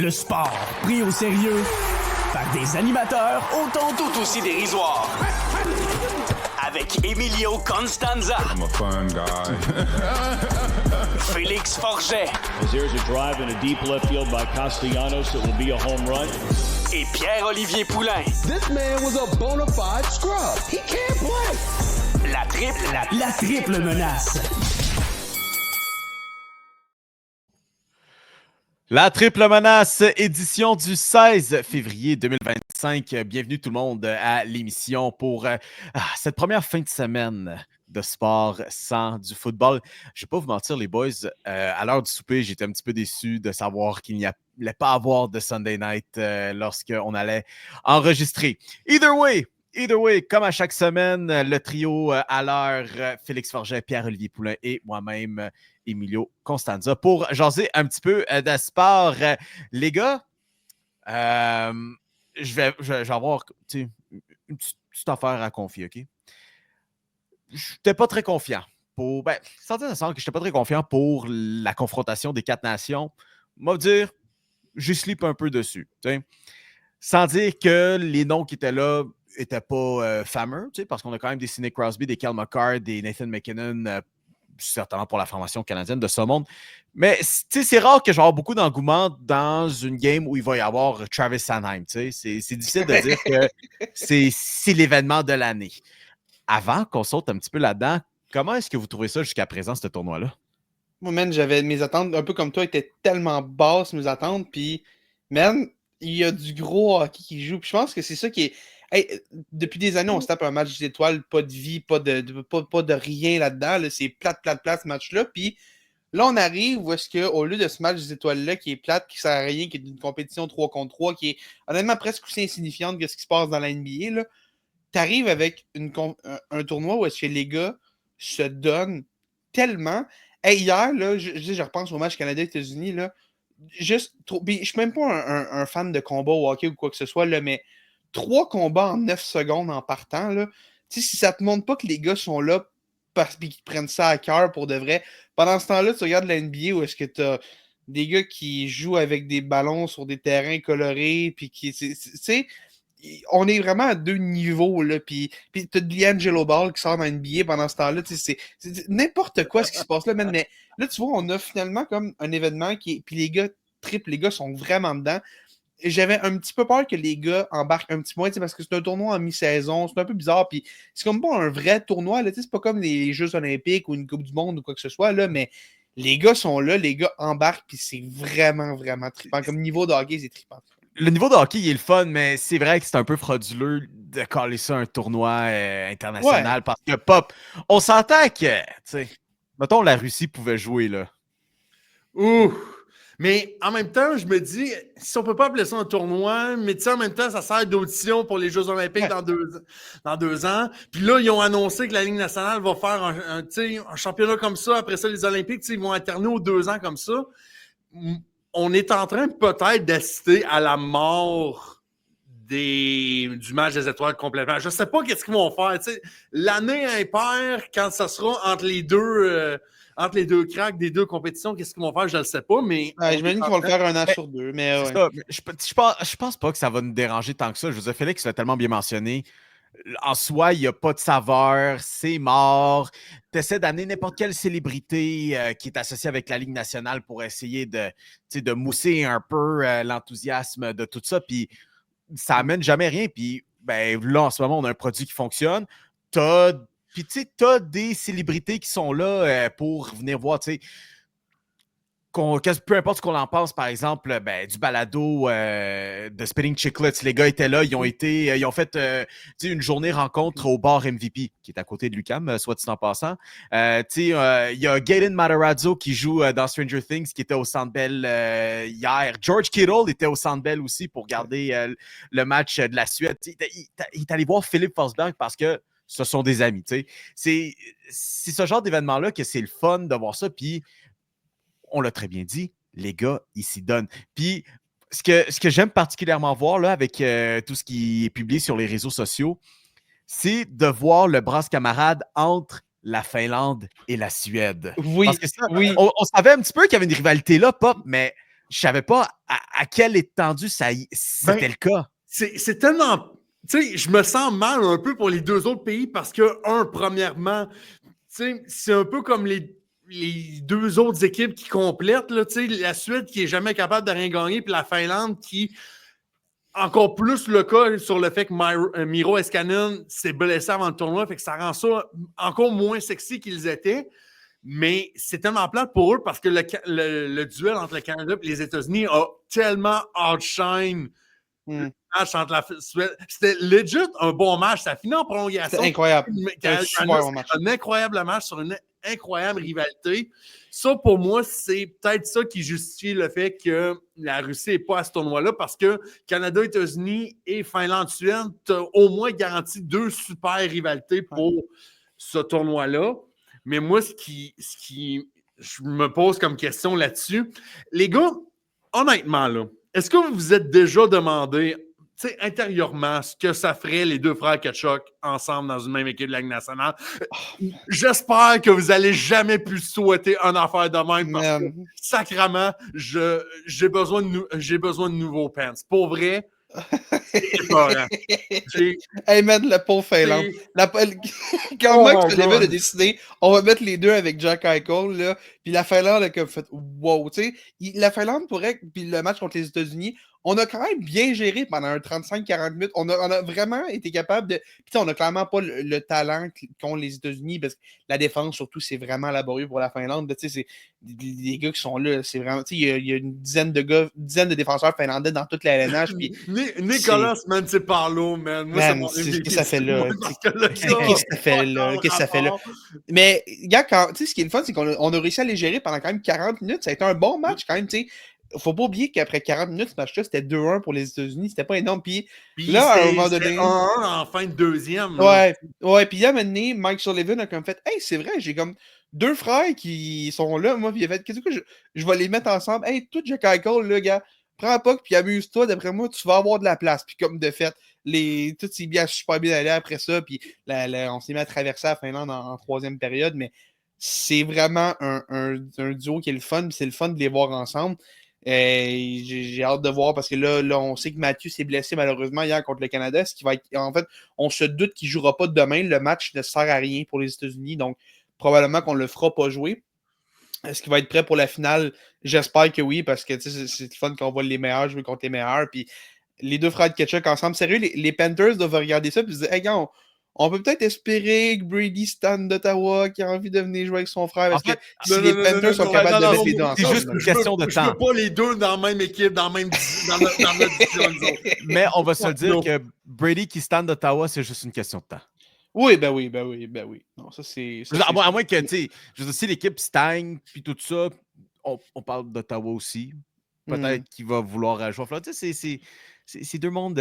Le sport pris au sérieux par des animateurs autant tout aussi dérisoires. Avec Emilio Constanza. I'm a fun guy. Félix Forget. As there's a drive in a deep left field by Castellanos, it will be a home run. Et Pierre-Olivier Poulain. This man was a bona fide scrub. He can't play. La triple menace. La triple menace, édition du 16 février 2025. Bienvenue tout le monde à l'émission pour cette première fin de semaine de sport sans du football. Je ne vais pas vous mentir les boys, à l'heure du souper, j'étais un petit peu déçu de savoir qu'il n'y allait pas avoir de Sunday Night lorsqu'on allait enregistrer. Either way, comme à chaque semaine, le trio à l'heure, Félix Forget, Pierre-Olivier Poulain et moi-même, Emilio Constanza, pour jaser un petit peu de sport. Les gars, je vais avoir une petite affaire à confier, OK? Je n'étais pas très confiant pour... sans dire que je n'étais pas très confiant pour la confrontation des quatre nations. Moi, dire, j'ai sleep un peu dessus, t'sais. Sans dire que les noms qui étaient là n'étaient pas fameux, parce qu'on a quand même des Sidney Crosby, des Cal McCarr, des Nathan McKinnon, certainement pour la formation canadienne de ce monde. Mais c'est rare que je vais avoir beaucoup d'engouement dans une game où il va y avoir Travis Sanheim. C'est difficile de dire que c'est l'événement de l'année. Avant qu'on saute un petit peu là-dedans, comment est-ce que vous trouvez ça jusqu'à présent, ce tournoi-là? Moi, man, j'avais mes attentes, un peu comme toi, étaient tellement basses, mes attentes. Puis, man, il y a du gros hockey qui joue. Puis je pense que c'est ça qui est... Hey, depuis des années, on se tape un match d'étoiles, pas de vie, pas de rien là-dedans. Là. C'est plate, ce match-là. Puis là, on arrive où est-ce qu'au lieu de ce match des étoiles-là qui est plate, qui sert à rien, qui est une compétition 3 contre 3, qui est honnêtement presque aussi insignifiante que ce qui se passe dans la NBA, là, t'arrives avec un tournoi où est-ce que les gars se donnent tellement. Hey, hier, là, je repense au match Canada-États-Unis, là, juste trop. Puis, je suis même pas un fan de combat au hockey ou quoi que ce soit, là, mais 3 combats en 9 secondes en partant, là. Tu sais, si ça te montre pas que les gars sont là parce qu'ils prennent ça à cœur pour de vrai, pendant ce temps-là, tu regardes la NBA où est-ce que t'as des gars qui jouent avec des ballons sur des terrains colorés, puis qui, tu sais, on est vraiment à deux niveaux, là, puis t'as de Liangelo Ball qui sort dans NBA pendant ce temps-là, tu sais, c'est n'importe quoi ce qui se passe là, mais là, tu vois, on a finalement comme un événement qui est, puis les gars les gars sont vraiment dedans. J'avais un petit peu peur que les gars embarquent un petit peu, parce que c'est un tournoi en mi-saison, c'est un peu bizarre, puis c'est comme pas un vrai tournoi, là, c'est pas comme les Jeux olympiques ou une Coupe du monde ou quoi que ce soit, là, mais les gars sont là, les gars embarquent, puis c'est vraiment, vraiment trippant. Comme niveau de hockey, c'est trippant. Le niveau de hockey, il est le fun, mais c'est vrai que c'est un peu frauduleux de caler ça un tournoi international, parce que, Pop, on s'entend que, tu sais, mettons, la Russie pouvait jouer, là. Ouh! Mais en même temps, je me dis, si on peut pas appeler ça un tournoi, mais tu sais, en même temps, ça sert d'audition pour les Jeux olympiques dans 2 ans. Puis là, ils ont annoncé que la Ligue nationale va faire un championnat comme ça. Après ça, les Olympiques, ils vont alterner aux 2 ans comme ça. On est en train peut-être d'assister à la mort du match des étoiles complètement. Je sais pas qu'est-ce qu'ils vont faire. T'sais. L'année impaire, quand ça sera entre les deux cracks des deux compétitions, qu'est-ce qu'ils vont faire? Je ne le sais pas, mais... J'imagine qu'ils vont le faire un an sur 2, mais ouais. Ça, je pense pas que ça va nous déranger tant que ça. Je vous ai Félix l'a tellement bien mentionné. En soi, il n'y a pas de saveur, c'est mort. Tu essaies d'amener n'importe quelle célébrité qui est associée avec la Ligue nationale pour essayer de mousser un peu l'enthousiasme de tout ça, puis ça amène jamais rien. Puis là, en ce moment, on a un produit qui fonctionne. Puis tu sais, t'as des célébrités qui sont là pour venir voir, tu sais, peu importe ce qu'on en pense, par exemple, du balado de Spitting Chicklets, les gars étaient là, ils ont fait une journée rencontre au bar MVP, qui est à côté de l'UQAM, soit dit en passant. Il y a Gaten Matarazzo qui joue dans Stranger Things, qui était au Centre Bell hier. George Kittle était au Centre Bell aussi pour regarder le match de la Suède. Il est allé voir Philippe Forsberg parce que ce sont des amis. C'est ce genre d'événement-là que c'est le fun de voir ça, puis on l'a très bien dit, les gars, ils s'y donnent. Puis, ce que j'aime particulièrement voir là, avec tout ce qui est publié sur les réseaux sociaux, c'est de voir le brasse camarade entre la Finlande et la Suède. Oui, Parce que ça, oui. on savait un petit peu qu'il y avait une rivalité là, Pop, mais je savais pas à quelle étendue c'était le cas. C'est tellement... Tu sais, je me sens mal un peu pour les deux autres pays parce que, premièrement, tu sais, c'est un peu comme les deux autres équipes qui complètent, là, tu sais, la Suède qui est jamais capable de rien gagner, puis la Finlande qui... Encore plus le cas sur le fait que Miro Heiskanen s'est blessé avant le tournoi, fait que ça rend ça encore moins sexy qu'ils étaient. Mais c'est tellement plate pour eux parce que le duel entre le Canada et les États-Unis a tellement outshine le match entre la Suède. C'était legit un bon match. Ça a fini en prolongation. C'était incroyable. Un super bon match. Un incroyable match sur une incroyable rivalité. Ça, pour moi, c'est peut-être ça qui justifie le fait que la Russie n'est pas à ce tournoi-là parce que Canada, États-Unis et Finlande-Suède, tu as au moins garanti 2 super rivalités pour ce tournoi-là. Mais moi, ce qui je me pose comme question là-dessus, les gars, honnêtement, là, est-ce que vous vous êtes déjà demandé, tu sais, intérieurement, ce que ça ferait les deux frères Tkachuk ensemble dans une même équipe de la Ligue nationale? J'espère que vous n'allez jamais plus souhaiter une affaire de même parce que, sacrément, j'ai besoin de nouveaux pants. Pour vrai, c'est épeurant. Hey man, le pauvre Finlande. Quand Max Sullivan a décidé, on va mettre les deux avec Jack Eichel, là, puis la Finlande a comme fait wow, tu sais. La Finlande pourrait, puis le match contre les États-Unis, on a quand même bien géré pendant un 35-40 minutes. On a vraiment été capable de. Puis on n'a clairement pas le talent qu'ont les États-Unis parce que la défense, surtout, c'est vraiment laborieux pour la Finlande. Tu sais, c'est les gars qui sont là, c'est vraiment. Tu sais, il y a une dizaine de défenseurs finlandais dans toute la LNH. Puis Nicolas, man, c'est par là, man. Moi, c'est mon qu'est-ce que ça fait là? Qu'est-ce que ça fait là? Qu'est-ce que ça fait là? Mais, gars, tu sais, ce qui est le fun, c'est qu'on a réussi à les gérer pendant quand même 40 minutes. Ça a été un bon match quand même, tu sais. Faut pas oublier qu'après 40 minutes, ce match-là, c'était 2-1 pour les États-Unis. C'était pas énorme. Puis là, à un moment donné. 1-1 en fin de deuxième. Ouais. Puis là, maintenant, Mike Sullivan a comme fait hey, c'est vrai, j'ai comme 2 frères qui sont là. Moi, puis il a fait qu'est-ce que je vais les mettre ensemble. Hey, tout Jack Eichel, là, gars, prends un puck puis amuse-toi. D'après moi, tu vas avoir de la place. Puis comme de fait, tout s'est bien super bien allé après ça. Puis on s'est mis à traverser la Finlande en 3e période. Mais c'est vraiment un duo qui est le fun. Puis c'est le fun de les voir ensemble. J'ai hâte de voir parce que là, on sait que Mathieu s'est blessé malheureusement hier contre le Canada. Ce qui va être, en fait, on se doute qu'il ne jouera pas demain. Le match ne sert à rien pour les États-Unis, donc probablement qu'on ne le fera pas jouer. Est-ce qu'il va être prêt pour la finale? J'espère que oui, parce que c'est le fun qu'on voit les meilleurs jouer contre les meilleurs. Puis les deux frères de Tkachuk ensemble. Sérieux, les Panthers doivent regarder ça et se dire hey, gars, on peut peut-être espérer que Brady Stan d'Ottawa qui a envie de venir jouer avec son frère. Parce que si les Panthers sont capables de mettre les deux ensemble. C'est juste une question de temps. Je veux pas les deux dans la même équipe, dans notre division. Mais on va se le dire que Brady qui stand d'Ottawa, c'est juste une question de temps. Oui. Non, ça, c'est à moins que, tu sais, je veux dire, si l'équipe stagne, puis tout ça, on parle d'Ottawa aussi. Peut-être qu'il va vouloir jouer. Tu sais, c'est deux mondes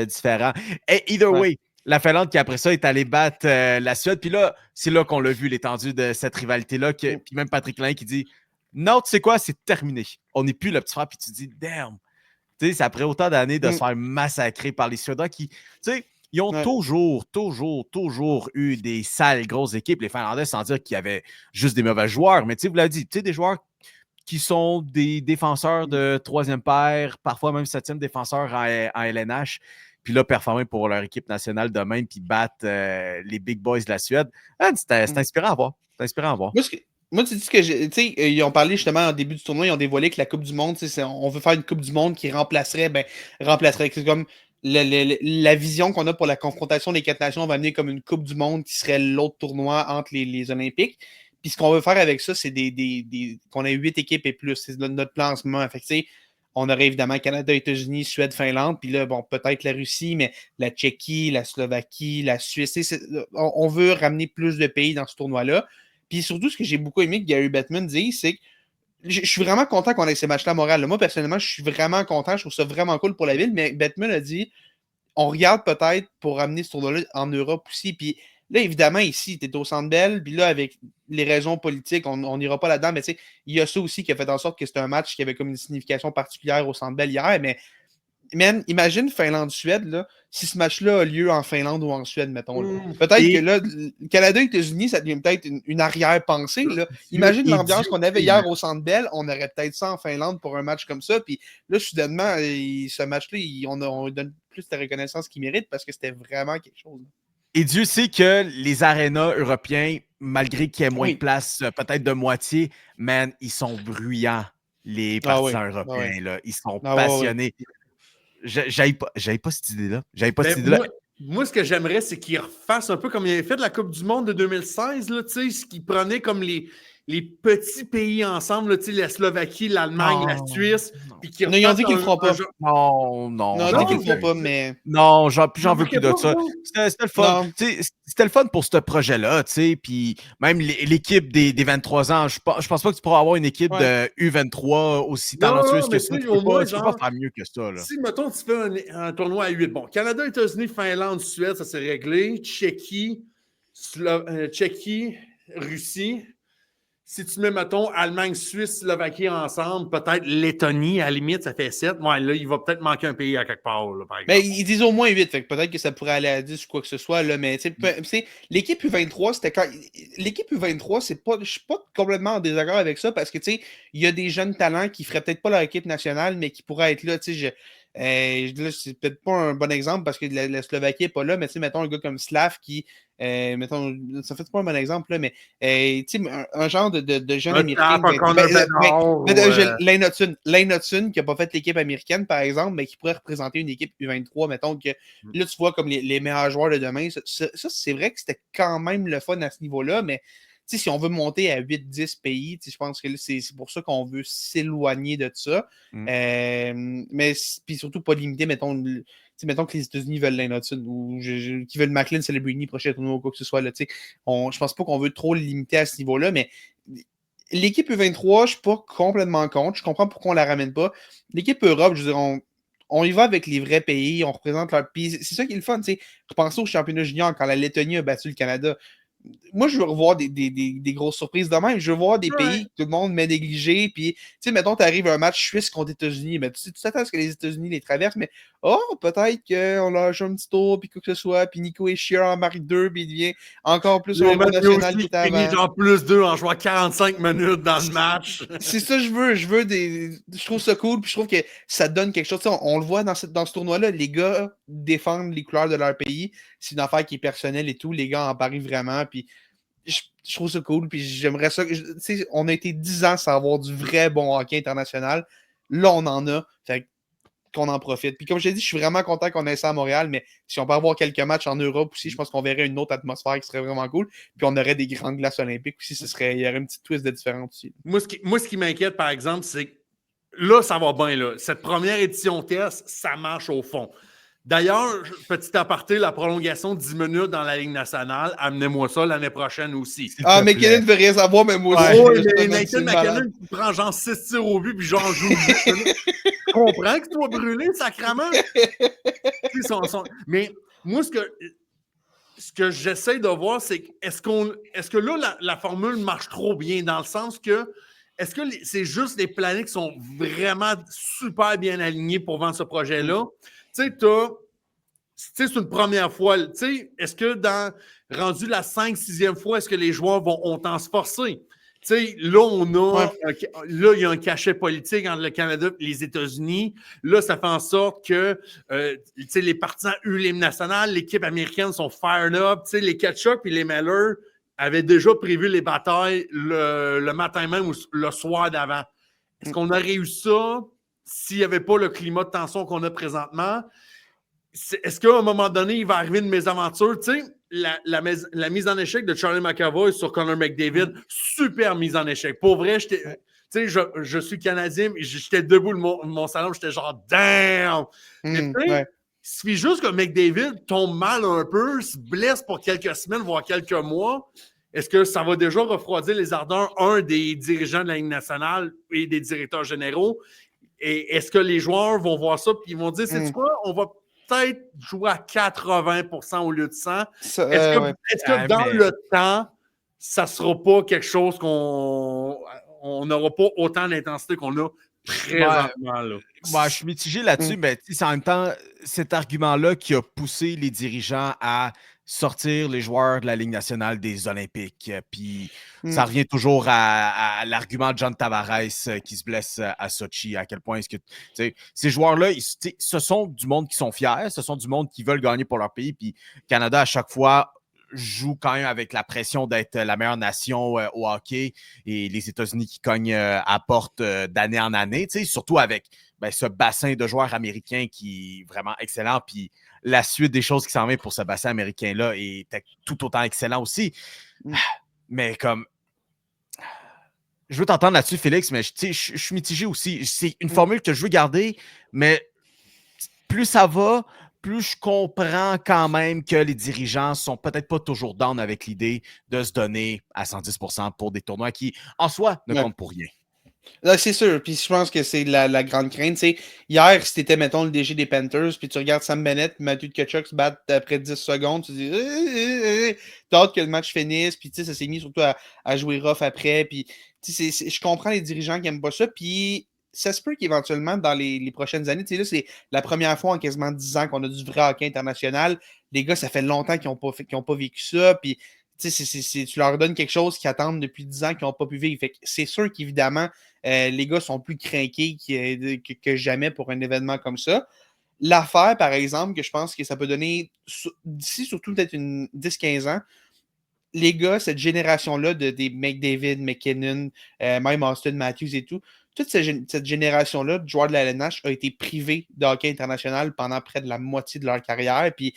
différents. Et either way, la Finlande qui, après ça, est allée battre la Suède. Puis là, c'est là qu'on l'a vu, l'étendue de cette rivalité-là. Puis même Patrick Lain qui dit non, tu sais quoi, c'est terminé. On n'est plus le petit frère. Puis tu dis damn. Tu sais, c'est après autant d'années de se faire massacrer par les Suédois qui, tu sais, ils ont toujours eu des sales grosses équipes, les Finlandais, sans dire qu'il y avait juste des mauvais joueurs. Mais tu sais, vous l'avez dit, tu sais, des joueurs qui sont des défenseurs de 3e paire, parfois même 7e défenseur en LNH, puis là, performer pour leur équipe nationale de même, puis battre les big boys de la Suède. C'est inspirant à voir. C'est inspirant à voir. Moi, tu dis que, tu sais, ils ont parlé justement au début du tournoi, ils ont dévoilé que la Coupe du Monde, on veut faire une Coupe du Monde qui remplacerait. C'est comme la vision qu'on a pour la confrontation des 4 nations va amener comme une Coupe du Monde qui serait l'autre tournoi entre les Olympiques. Puis ce qu'on veut faire avec ça, c'est qu'on ait 8 équipes et plus. C'est notre plan en ce moment. Fait que, on aurait évidemment Canada, États-Unis, Suède, Finlande. Puis là, bon, peut-être la Russie, mais la Tchéquie, la Slovaquie, la Suisse. On veut ramener plus de pays dans ce tournoi-là. Puis surtout, ce que j'ai beaucoup aimé que Gary Bettman dise, c'est que je suis vraiment content qu'on ait ces matchs-là à Montréal. Moi, personnellement, je suis vraiment content. Je trouve ça vraiment cool pour la ville. Mais Bettman a dit, on regarde peut-être pour ramener ce tournoi-là en Europe aussi. Puis là, évidemment, ici, tu es au Centre Bell. Puis là, avec les raisons politiques, on n'ira pas là-dedans. Mais tu sais, il y a ça aussi qui a fait en sorte que c'était un match qui avait comme une signification particulière au Centre Bell hier. Mais man, imagine Finlande-Suède, là, si ce match-là a lieu en Finlande ou en Suède, mettons. Là. Peut-être que là, le Canada-États-Unis, ça devient peut-être une arrière-pensée. Là. Imagine l'ambiance qu'on avait hier au Centre Bell, on aurait peut-être ça en Finlande pour un match comme ça. Puis là, soudainement, ce match-là, on donne plus de reconnaissance qu'il mérite parce que c'était vraiment quelque chose. Et Dieu sait que les arénas européens, malgré qu'il y ait moins de place, peut-être de moitié, man, ils sont bruyants, les partisans européens. Là. Ils sont passionnés. J'aille pas cette idée-là. Moi, ce que j'aimerais, c'est qu'ils refassent un peu comme il avait fait de la Coupe du Monde de 2016, là, ce qu'ils prenaient comme les petits pays ensemble, là, la Slovaquie, l'Allemagne, la Suisse. Ils ont dit qu'ils le feront pas. Non. Ils ont dit qu'ils le feront pas, mais. Non, j'en veux plus de ça. C'était le fun. C'était le fun pour ce projet-là, puis même l'équipe des 23 ans, je pense pas que tu pourras avoir une équipe de U23 aussi talentueuse que ça. Tu peux pas faire mieux que ça. Là. Si, mettons, tu fais un tournoi à 8, bon, Canada, États-Unis, Finlande, Suède, ça s'est réglé. Tchéquie, Russie. Si tu mets, mettons, Allemagne, Suisse, Slovaquie ensemble, peut-être Lettonie, à la limite, ça fait 7. Ouais, là, il va peut-être manquer un pays à quelque part, là, par exemple. Mais ils disent au moins 8, fait que peut-être que ça pourrait aller à 10 ou quoi que ce soit, là, mais l'équipe U23, c'était quand... L'équipe U23, je suis pas complètement en désaccord avec ça, parce que, tu sais, il y a des jeunes talents qui feraient peut-être pas leur équipe nationale, mais qui pourraient être là, tu sais, là, c'est peut-être pas un bon exemple parce que la Slovaquie n'est pas là, mais tu sais, mettons un gars comme Slav qui, mettons, ça fait pas un bon exemple, là, mais tu sais, un genre de jeune américain. Lane Hudson, qui n'a pas fait l'équipe américaine, par exemple, mais qui pourrait représenter une équipe U23, mettons que là, tu vois comme les meilleurs joueurs de demain. Ça c'est vrai que c'était quand même le fun à ce niveau-là, mais t'sais, si on veut monter à 8-10 pays, je pense que c'est pour ça qu'on veut s'éloigner de ça. Mais puis surtout pas limiter, mettons que les États-Unis veulent Lane Hudson ou qu'ils veulent McLean Celebrini prochain tournoi ou quoi que ce soit. Je pense pas qu'on veut trop le limiter à ce niveau-là, mais l'équipe U23, je suis pas complètement contre. Je comprends pourquoi on la ramène pas. L'équipe Europe, je veux dire, on y va avec les vrais pays, on représente leur pays. C'est ça qui est le fun. Repensez au championnat junior quand la Lettonie a battu le Canada. Moi, je veux revoir des grosses surprises de même. Je veux voir des pays que tout le monde met négligé. Puis, tu sais, mettons, tu arrives à un match suisse contre les États-Unis. Mais tu t'attends à ce que les États-Unis les traversent. Mais, peut-être qu'on leur joue un petit tour, puis quoi que ce soit. Puis Nico Hischier en marque 2, puis il devient encore plus un héros national qu'il était avant. Genre plus 2 en jouant 45 minutes dans le match. C'est ça que je veux. Je trouve ça cool. Puis je trouve que ça donne quelque chose. On le voit dans ce tournoi-là. Les gars défendent les couleurs de leur pays. C'est une affaire qui est personnelle et tout. Les gars en parient vraiment. Puis je trouve ça cool. Puis j'aimerais ça. On a été 10 ans sans avoir du vrai bon hockey international. Là, on en a. Fait qu'on en profite. Puis comme je l'ai dit, je suis vraiment content qu'on ait ça à Montréal. Mais si on peut avoir quelques matchs en Europe aussi, je pense qu'on verrait une autre atmosphère qui serait vraiment cool. Puis on aurait des grandes glaces olympiques aussi. Il y aurait une petite twist de différence aussi. Moi, ce qui m'inquiète, par exemple, c'est que là, ça va bien. Là. Cette première édition test, ça marche au fond. D'ailleurs, petit aparté, la prolongation de 10 minutes dans la Ligue nationale, amenez-moi ça l'année prochaine aussi. Ah, McKinnon ne veut rien savoir, mais moi aussi. Ouais, Nathan McKinnon qui prend genre 6 tirs au but, puis genre joue. Je comprends que tu sois brûlé, sacrément. Mais moi, ce que j'essaie de voir, c'est est-ce que là, la formule marche trop bien dans le sens que est-ce que c'est juste les planètes qui sont vraiment super bien alignés pour vendre ce projet-là? Tu sais, c'est une première fois. Tu sais, est-ce que rendu la 5-6e fois, est-ce que les joueurs vont autant se forcer? Tu sais, là, là, il y a un cachet politique entre le Canada et les États-Unis. Là, ça fait en sorte que tu sais, les partisans eu l'hymne national, l'équipe américaine sont fired up. Tu sais, les Ketchup et les Meller avaient déjà prévu les batailles le matin même ou le soir d'avant. Est-ce qu'on aurait eu ça s'il n'y avait pas le climat de tension qu'on a présentement? Est-ce qu'à un moment donné, il va arriver une mésaventure? Tu sais, la mise en échec de Charlie McAvoy sur Connor McDavid, super mise en échec. Pour vrai, tu sais, je suis Canadien, mais j'étais debout de mon salon, j'étais genre « damn! » Mais tu sais, il suffit juste que McDavid tombe mal un peu, se blesse pour quelques semaines, voire quelques mois. Est-ce que ça va déjà refroidir les ardeurs, des dirigeants de la Ligue nationale et des directeurs généraux? Et est-ce que les joueurs vont voir ça et ils vont dire, c'est quoi, on va peut-être jouer à 80% au lieu de 100? Est-ce que dans le temps, ça ne sera pas quelque chose qu'on n'aura pas autant d'intensité qu'on a présentement. Là. Moi, je suis mitigé là-dessus, mais c'est en même temps cet argument-là qui a poussé les dirigeants à sortir les joueurs de la Ligue nationale des Olympiques. Puis ça revient toujours à l'argument de John Tavares qui se blesse à Sochi. À quel point est-ce que ces joueurs-là, ce sont du monde qui sont fiers, ce sont du monde qui veulent gagner pour leur pays. Puis Canada, à chaque fois, joue quand même avec la pression d'être la meilleure nation au hockey et les États-Unis qui cognent à la porte d'année en année, surtout avec ce bassin de joueurs américains qui est vraiment excellent. Puis la suite des choses qui s'en vient pour ce bassin américain-là est tout autant excellent aussi. Mais comme... Je veux t'entendre là-dessus, Félix, mais je suis mitigé aussi. C'est une formule que je veux garder, mais plus ça va, plus je comprends quand même que les dirigeants sont peut-être pas toujours down avec l'idée de se donner à 110% pour des tournois qui, en soi, ne comptent pour rien. Là, c'est sûr. Puis je pense que c'est la grande crainte. T'sais, hier, si t'étais, mettons, le DG des Panthers, puis tu regardes Sam Bennett, Matthew Tkachuk se battre après 10 secondes, tu te dis t'as hâte que le match finisse, puis ça s'est mis surtout à jouer rough après. Puis je comprends les dirigeants qui aiment pas ça. Puis ça se peut qu'éventuellement, dans les prochaines années, là, c'est la première fois en quasiment 10 ans qu'on a du vrai hockey international. Les gars, ça fait longtemps qu'ils n'ont pas vécu ça. Puis tu leur donnes quelque chose qu'ils attendent depuis 10 ans qu'ils n'ont pas pu vivre. Fait que c'est sûr qu'évidemment, les gars sont plus craqués que jamais pour un événement comme ça. L'affaire, par exemple, que je pense que ça peut donner, d'ici surtout peut-être une 10-15 ans, les gars, cette génération-là des McDavid, McKinnon, même Austin Matthews et tout, toute cette génération-là de joueurs de la LNH a été privée de hockey international pendant près de la moitié de leur carrière. Puis,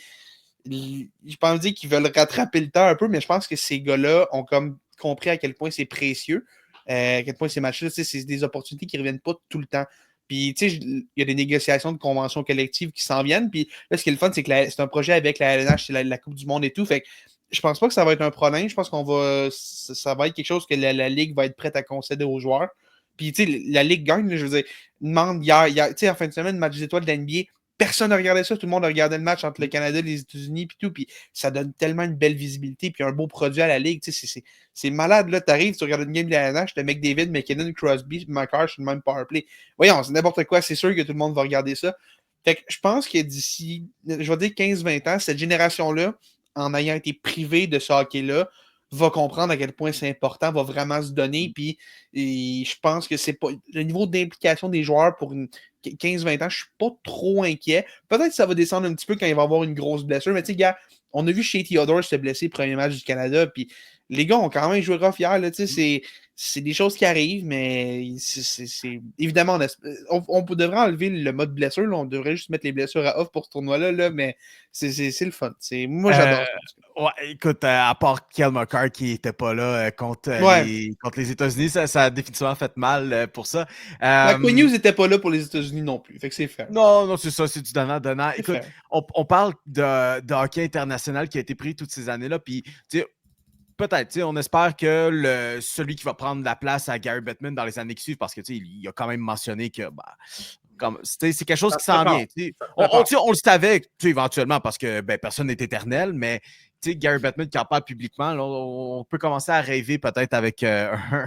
je pense dire qu'ils veulent rattraper le temps un peu, mais je pense que ces gars-là ont comme compris à quel point c'est précieux, à quel point ces matchs-là, c'est des opportunités qui ne reviennent pas tout le temps. Puis, tu sais, il y a des négociations de conventions collectives qui s'en viennent. Puis là, ce qui est le fun, c'est que c'est un projet avec la LNH, c'est la Coupe du Monde et tout. Fait que je pense pas que ça va être un problème. Je pense ça va être quelque chose que la Ligue va être prête à concéder aux joueurs. Puis, tu sais, la Ligue gagne, là, je veux dire, demande hier, tu sais, en fin de semaine, match des étoiles de l'NBA, personne n'a regardé ça. Tout le monde a regardé le match entre le Canada et les États-Unis, puis tout. Puis ça donne tellement une belle visibilité, puis un beau produit à la Ligue. Tu sais, c'est malade, là. T'arrives, tu regardes une game de la NH, t'as McDavid, McKinnon, Crosby, McCarr sur le même powerplay. Voyons, c'est n'importe quoi. C'est sûr que tout le monde va regarder ça. Fait que je pense que d'ici, je vais dire 15-20 ans, cette génération-là, en ayant été privée de ce hockey-là, va comprendre à quel point c'est important, va vraiment se donner. Puis je pense que c'est pas le niveau d'implication des joueurs pour 15-20 ans, je suis pas trop inquiet. Peut-être que ça va descendre un petit peu quand il va y avoir une grosse blessure. Mais tu sais, gars, on a vu Shea Theodore se blesser premier match du Canada. Puis les gars ont quand même joué rough hier. Là, c'est des choses qui arrivent, mais évidemment, on devrait enlever le mode blessure. Là, on devrait juste mettre les blessures à off pour ce tournoi-là. Là, mais c'est le fun. Moi, j'adore ça. Ouais, écoute, à part Kel McCarr qui n'était pas là contre les États-Unis, ça a définitivement fait mal pour ça. Quinn Hughes n'était pas là pour les États-Unis non plus. Fait que c'est fair. Non, c'est ça, c'est du donnant-donnant. Écoute, on parle de hockey international qui a été pris toutes ces années-là. Puis, tu sais, peut-être, on espère que celui qui va prendre la place à Gary Bettman dans les années qui suivent, parce que il a quand même mentionné que c'est quelque chose qui s'en vient. On le savait éventuellement parce que personne n'est éternel, mais Gary Bettman qui en parle publiquement, là, on peut commencer à rêver peut-être avec un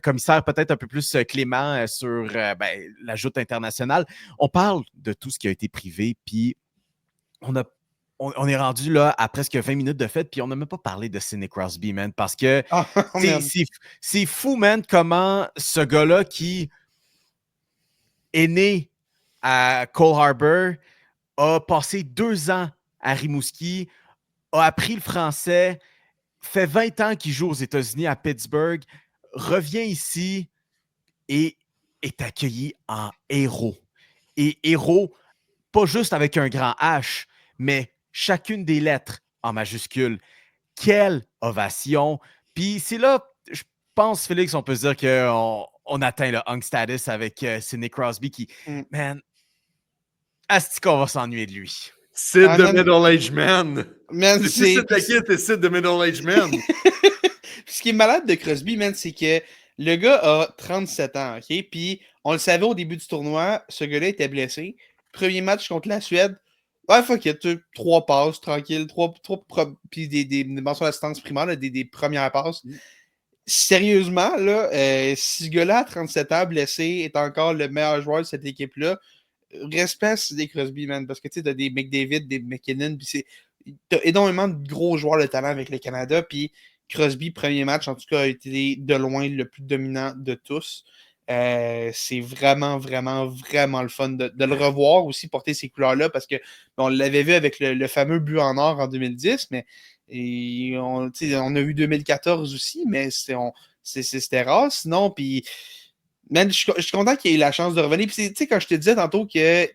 commissaire peut-être un peu plus clément sur la joute internationale. On parle de tout ce qui a été privé, puis on est rendu là à presque 20 minutes de fête, puis on n'a même pas parlé de Sidney Crosby, man, parce que c'est fou, man, comment ce gars-là qui est né à Cole Harbour, a passé 2 ans à Rimouski, a appris le français, fait 20 ans qu'il joue aux États-Unis à Pittsburgh, revient ici et est accueilli en héros. Et héros, pas juste avec un grand H, mais chacune des lettres en majuscule. Quelle ovation! Puis c'est là, je pense, Félix, on peut se dire qu'on atteint le hunk status avec Sidney Crosby qui, man, asti qu'on va s'ennuyer de lui. Sid the Middle-Aged Man. Man, c'est Sid the Kid et Sid the Middle-Aged Man. Ce qui est malade de Crosby, man, c'est que le gars a 37 ans, OK? Puis on le savait au début du tournoi, ce gars-là était blessé. Premier match contre la Suède, ouais, fuck it, 3 passes, tranquille, 3 puis des mentions d'assistance primaire, des premières passes. sérieusement, là, si ce gars-là, à 37 ans, blessé, est encore le meilleur joueur de cette équipe-là, respect à Sidney Crosby, man, parce que tu sais, t'as des McDavid, des McKinnon, puis t'as énormément de gros joueurs de talent avec le Canada, puis Crosby, premier match, en tout cas, a été de loin le plus dominant de tous. C'est vraiment, vraiment, vraiment le fun de le revoir aussi porter ces couleurs-là, parce que on l'avait vu avec le fameux but en or en 2010, mais on a eu 2014 aussi, mais c'était rare sinon, puis man, je suis content qu'il ait eu la chance de revenir. Puis, tu sais, quand je te disais tantôt que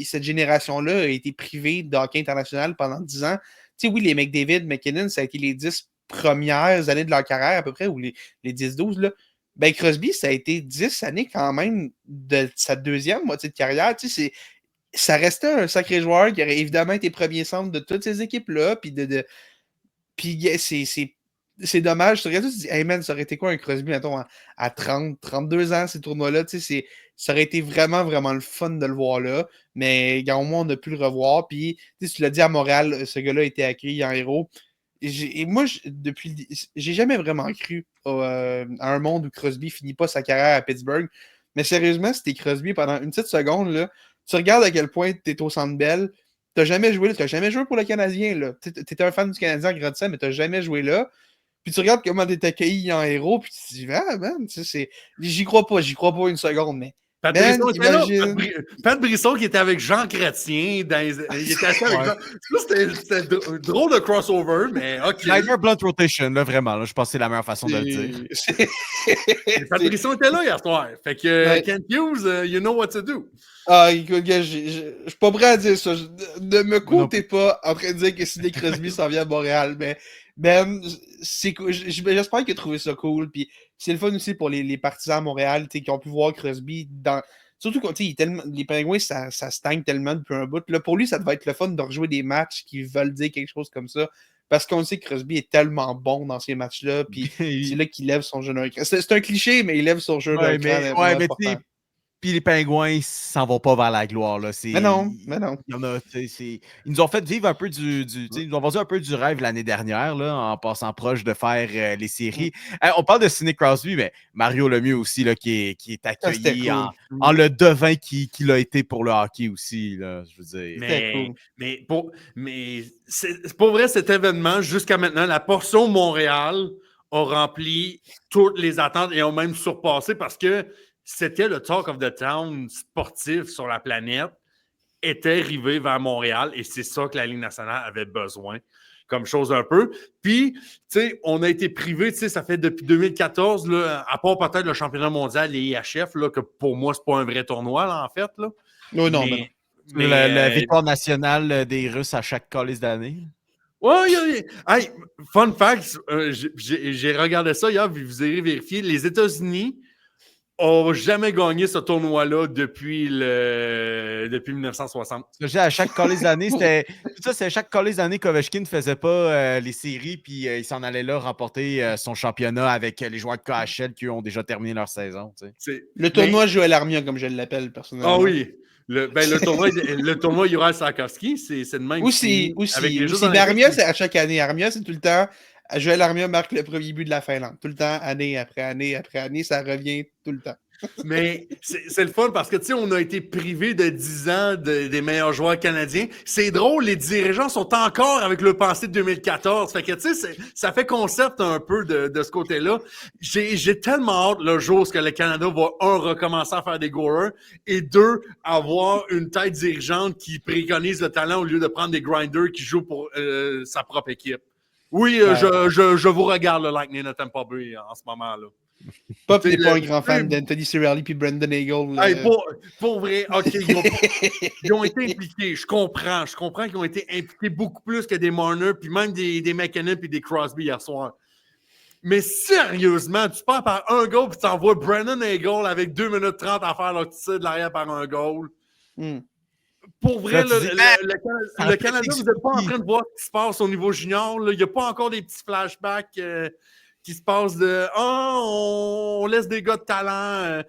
cette génération-là a été privée de hockey international pendant 10 ans, tu sais, oui, les McDavid, McKinnon, ça a été les 10 premières années de leur carrière à peu près, ou les 10-12, là. Ben, Crosby, ça a été 10 années quand même de sa deuxième moitié de carrière. Tu sais, ça restait un sacré joueur qui aurait évidemment été premier centre de toutes ces équipes-là. Puis, puis c'est dommage. Tu regardes ça, tu te dis, hey man, ça aurait été quoi un Crosby, mettons, à 30, 32 ans, ces tournois-là. Tu sais, ça aurait été vraiment, vraiment le fun de le voir là. Mais au moins, on a pu le revoir. Puis, tu l'as dit à Montréal, ce gars-là a été accueilli en héros. Et moi, j'ai jamais vraiment cru à un monde où Crosby finit pas sa carrière à Pittsburgh. Mais sérieusement, si t'es Crosby pendant une petite seconde, là, tu regardes à quel point t'es au Centre Bell. T'as jamais joué pour le Canadien. Là. T'étais un fan du Canadien en grandissant, mais t'as jamais joué là. Puis tu regardes comment t'es accueilli en héros, puis tu te dis, ah, man, j'y crois pas une seconde, mais. Pat Brisson était là. Pat Brisson qui était avec Jean Chrétien. Il était assis avec Jean. C'était drôle de crossover, mais OK. Snyder Blunt Rotation, là, vraiment. Là, je pense que c'est la meilleure façon de le dire. Pat Brisson était là hier soir. Fait que Kent Hughes, you know what to do. Ah, écoute, gars, je suis pas prêt à dire ça. Ne me comptez pas en train de dire que Sidney Crosby s'en vient à Montréal, mais c'est cool. J'espère qu'il a trouvé ça cool. Puis c'est le fun aussi pour les partisans à Montréal qui ont pu voir Crosby dans. Surtout quand les Pingouins, ça stagne tellement depuis un bout. Là, pour lui, ça devait être le fun de rejouer des matchs qui veulent dire quelque chose comme ça. Parce qu'on sait que Crosby est tellement bon dans ces matchs-là. Puis c'est là qu'il lève son jeu d'un cran. C'est un cliché, mais il lève son jeu d'un cran. Ouais, mais puis les Pingouins, ils s'en vont pas vers la gloire. Là. Mais non. Ils nous ont fait vivre un peu ils nous ont vendu un peu du rêve l'année dernière là, en passant proche de faire les séries. On parle de Sidney Crosby, mais Mario Lemieux aussi, là, qui est accueilli cool. en le devin qu'il a été pour le hockey aussi. Là, je veux dire. Mais pour vrai, cet événement, jusqu'à maintenant, la portion Montréal a rempli toutes les attentes et ont même surpassé parce que c'était le talk of the town sportif sur la planète, était arrivé vers Montréal et c'est ça que la Ligue nationale avait besoin comme chose un peu. Puis, tu sais, on a été privé, tu sais, ça fait depuis 2014, là, à part peut-être le championnat mondial, les IHF, là, que pour moi, c'est pas un vrai tournoi, là, en fait. Là. Oui, non, mais la victoire nationale des Russes à chaque calice d'année. Oui. Hey, fun fact, j'ai regardé ça hier, vous irez vérifier. Les États-Unis n'a jamais gagné ce tournoi-là depuis 1960. À chaque calice d'année, c'est chaque calice d'année qu'Ovechkin ne faisait pas les séries, puis il s'en allait là remporter son championnat avec les joueurs de KHL qui ont déjà terminé leur saison. Le tournoi Joël Armia, comme je l'appelle personnellement. Ah oui. Le tournoi Juraj Slafkovský, c'est de même. Aussi. Mais Armia, c'est à chaque année. Armia, c'est tout le temps. Joël Armia marque le premier but de la Finlande. Tout le temps, année après année après année, ça revient tout le temps. Mais c'est le fun parce que, tu sais, on a été privé de 10 ans des meilleurs joueurs canadiens. C'est drôle, les dirigeants sont encore avec le passé de 2014. Fait que, tu sais, ça fait concept un peu de ce côté-là. J'ai tellement hâte le jour où le Canada va, recommencer à faire des goalers et deux, avoir une tête dirigeante qui préconise le talent au lieu de prendre des grinders qui jouent pour sa propre équipe. Oui, je vous regarde le Lightning de Tampa Bay en ce moment-là. Pop n'est pas un grand fan d'Anthony Cirelli puis Brendan Eagle. Hey, pour vrai, OK, ils ont été impliqués. Je comprends qu'ils ont été impliqués beaucoup plus que des Marner puis même des McKinnon puis des Crosby hier soir. Mais sérieusement, tu pars par un goal puis tu envoies Brendan Eagle avec 2 minutes 30 à faire leur tir de l'arrière par un goal. Pour vrai, le Canada, vous n'êtes pas en train de voir ce qui se passe au niveau junior. Il n'y a pas encore des petits flashbacks qui se passent de « on laisse des gars de talent.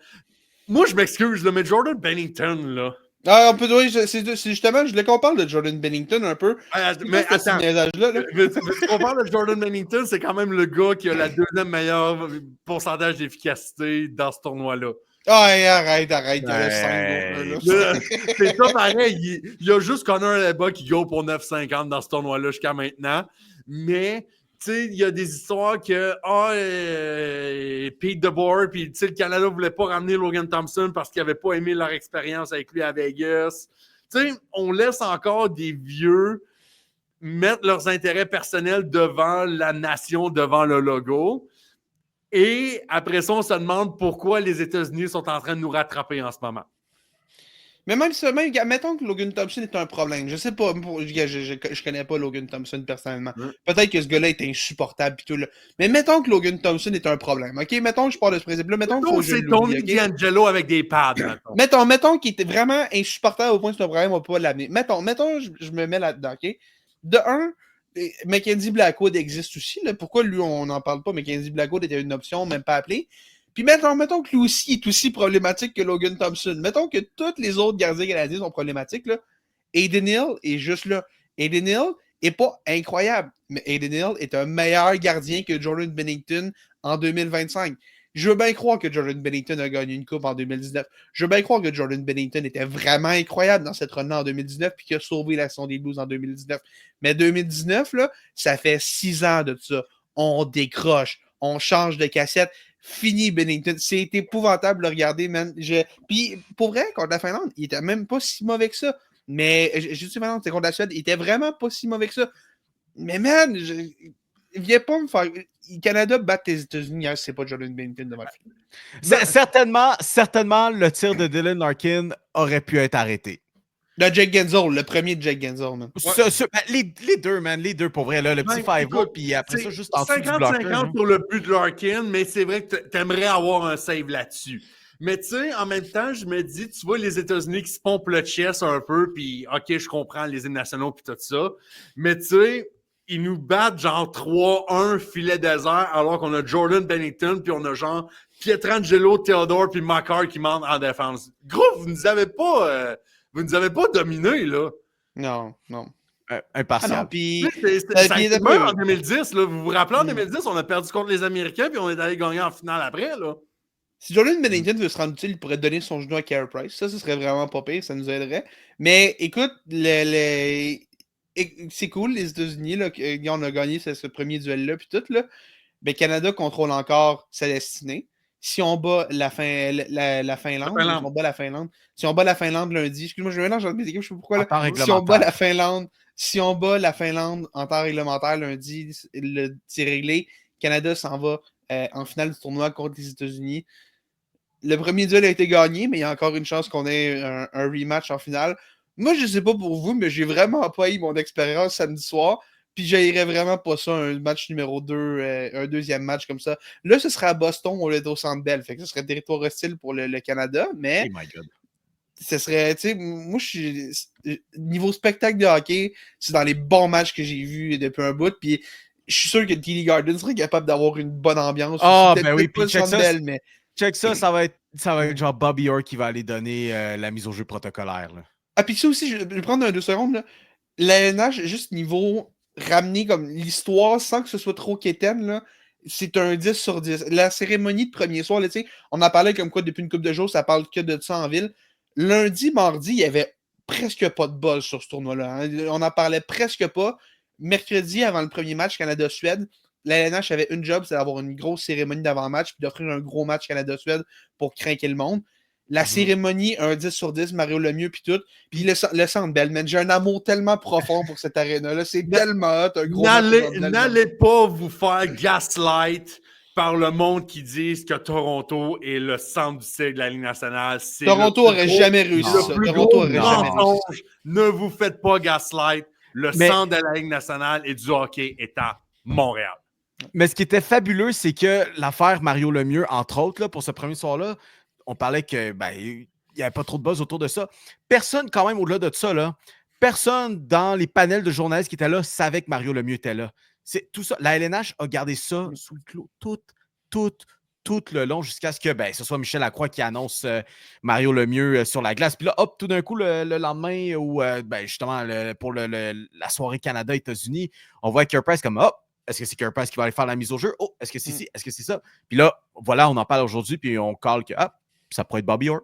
Moi, je m'excuse, mais Jordan Bennington, là, Ah, on peut, oui, c'est justement, je voulais qu'on parle de Jordan Bennington un peu. Mais C'est attends, niaisage-là, là. mais on parle de Jordan Bennington, c'est quand même le gars qui a la deuxième meilleure pourcentage d'efficacité dans ce tournoi-là. Ah, hey, arrête, il y en a 5 d'autres. Là. C'est ça pareil. Il y a juste Connor Leba qui go pour 9,50 dans ce tournoi-là jusqu'à maintenant. Mais, tu sais, il y a des histoires que Pete DeBoer, puis le Canada ne voulait pas ramener Logan Thompson parce qu'il n'avait pas aimé leur expérience avec lui à Vegas. Tu sais, on laisse encore des vieux mettre leurs intérêts personnels devant la nation, devant le logo. Et après ça, on se demande pourquoi les États-Unis sont en train de nous rattraper en ce moment. Mais même si, mettons que Logan Thompson est un problème. Je sais pas, je connais pas Logan Thompson personnellement. Peut-être que ce gars-là est insupportable pis tout là. Mais mettons que Logan Thompson est un problème. OK, mettons que je parle de ce principe-là. Mettons que c'est Tony D'Angelo avec des pads. Mettons qu'il était vraiment insupportable au point que c'est un problème, on peut pas l'amener. Mettons, je me mets là-dedans, OK? De un, Mackenzie Blackwood existe aussi. Là. Pourquoi lui, on n'en parle pas? Mackenzie Blackwood était une option, même pas appelée. Puis mettons que lui aussi est aussi problématique que Logan Thompson. Mettons que tous les autres gardiens canadiens sont problématiques. Là. Aiden Hill est juste là. Aiden Hill est pas incroyable, mais Aiden Hill est un meilleur gardien que Jordan Bennington en 2025. Je veux bien croire que Jordan Bennington a gagné une coupe en 2019. Je veux bien croire que Jordan Bennington était vraiment incroyable dans cette run-là en 2019 puis qu'il a sauvé la saison des Blues en 2019. Mais 2019, là, ça fait 6 ans de ça. On décroche, on change de cassette. Fini Bennington. C'est épouvantable de le regarder, man. Puis pour vrai, contre la Finlande, il était même pas si mauvais que ça. Mais je dis Finlande, c'est contre la Suède, il était vraiment pas si mauvais que ça. Mais man, viens pas me faire. Canada bat les États-Unis, hein, c'est pas Jordan Bennington devant le film. Certainement, le tir de Dylan Larkin aurait pu être arrêté. Jake Gensel, le premier de Jake Gensel, man. Les deux, man, les deux pour vrai, là, le petit 5-0, puis après ça, juste en dessous du bloqueur. 50-50 pour le but de Larkin, mais c'est vrai que t'aimerais avoir un save là-dessus. Mais tu sais, en même temps, je me dis, tu vois les États-Unis qui se pompent le chest un peu, puis OK, je comprends les hymnes nationaux puis tout ça, mais tu sais, ils nous battent genre 3-1 filet désert, alors qu'on a Jordan Bennington, puis on a genre Pietrangelo, Theodore, puis Makar qui mentent en défense. Gros, vous nous avez pas dominés, là. Non. Impartial. Ah non, puis... C'est en 2010, là. Vous vous rappelez, en 2010, on a perdu contre les Américains, puis on est allé gagner en finale après, là. Si Jordan Bennington veut se rendre utile, il pourrait donner son genou à Carey Price. Ça, ce serait vraiment pas pire, ça nous aiderait. Mais écoute, c'est cool, les États-Unis, là, on a gagné ce premier duel-là, puis tout, là. Mais Canada contrôle encore sa destinée. Si on bat la Finlande, si on bat la Finlande lundi, excuse-moi, je mélange entre mes équipes, je sais pas pourquoi. Là. Si on bat la Finlande en temps réglementaire lundi, c'est réglé. Canada s'en va en finale du tournoi contre les États-Unis. Le premier duel a été gagné, mais il y a encore une chance qu'on ait un rematch en finale. Moi, je sais pas pour vous, mais j'ai vraiment pas eu mon expérience samedi soir. Puis j'aillerais vraiment pas ça, un match numéro 2, un deuxième match comme ça. Là, ce serait à Boston au lieu au Centre Bell. Fait que ce serait territoire hostile pour le Canada, mais Oh my God. ce serait, tu sais, moi, niveau spectacle de hockey, c'est dans les bons matchs que j'ai vus depuis un bout. Puis je suis sûr que le TD Garden serait capable d'avoir une bonne ambiance. Ah, ben oui, puis check ça va être genre Bobby Orr qui va aller donner la mise au jeu protocolaire. Là. Ah, puis ça aussi, je vais prendre 2 secondes. Là. La LNH, juste niveau ramener comme l'histoire sans que ce soit trop quétaine, là, c'est un 10 sur 10. La cérémonie de premier soir, là, on en parlait comme quoi depuis une couple de jours, ça parle que de ça en ville. Lundi, mardi, il y avait presque pas de buzz sur ce tournoi-là. Hein. On en parlait presque pas. Mercredi, avant le premier match Canada-Suède, la LNH avait une job, c'est d'avoir une grosse cérémonie d'avant-match puis d'offrir un gros match Canada-Suède pour craquer le monde. La cérémonie, un 10 sur 10, Mario Lemieux, puis tout. Puis le Centre Bell, man. J'ai un amour tellement profond pour cette aréna-là. C'est tellement hot, un gros N'allez pas vous faire gaslight par le monde qui disent que Toronto est le centre du cycle de la Ligue nationale. Toronto aurait jamais réussi ça. Toronto aurait jamais réussi. Ne vous faites pas gaslight. Le centre de la Ligue nationale et du hockey est à Montréal. Mais ce qui était fabuleux, c'est que l'affaire Mario Lemieux, entre autres, là, pour ce premier soir-là, on parlait que il n'y avait pas trop de buzz autour de ça. Personne, quand même, au-delà de ça, là, personne dans les panels de journalistes qui étaient là savait que Mario Lemieux était là. C'est tout ça. La LNH a gardé ça sous le clos toute tout le long jusqu'à ce que ce soit Michel Lacroix qui annonce Mario Lemieux sur la glace. Puis là, hop, tout d'un coup, le lendemain, ou justement pour la soirée Canada-États-Unis, on voit Carey Price comme hop, est-ce que c'est Carey Price qui va aller faire la mise au jeu? Oh, est-ce que c'est ci? Est-ce que c'est ça? Puis là, voilà, on en parle aujourd'hui, puis on call que ça pourrait être Bobby Orr.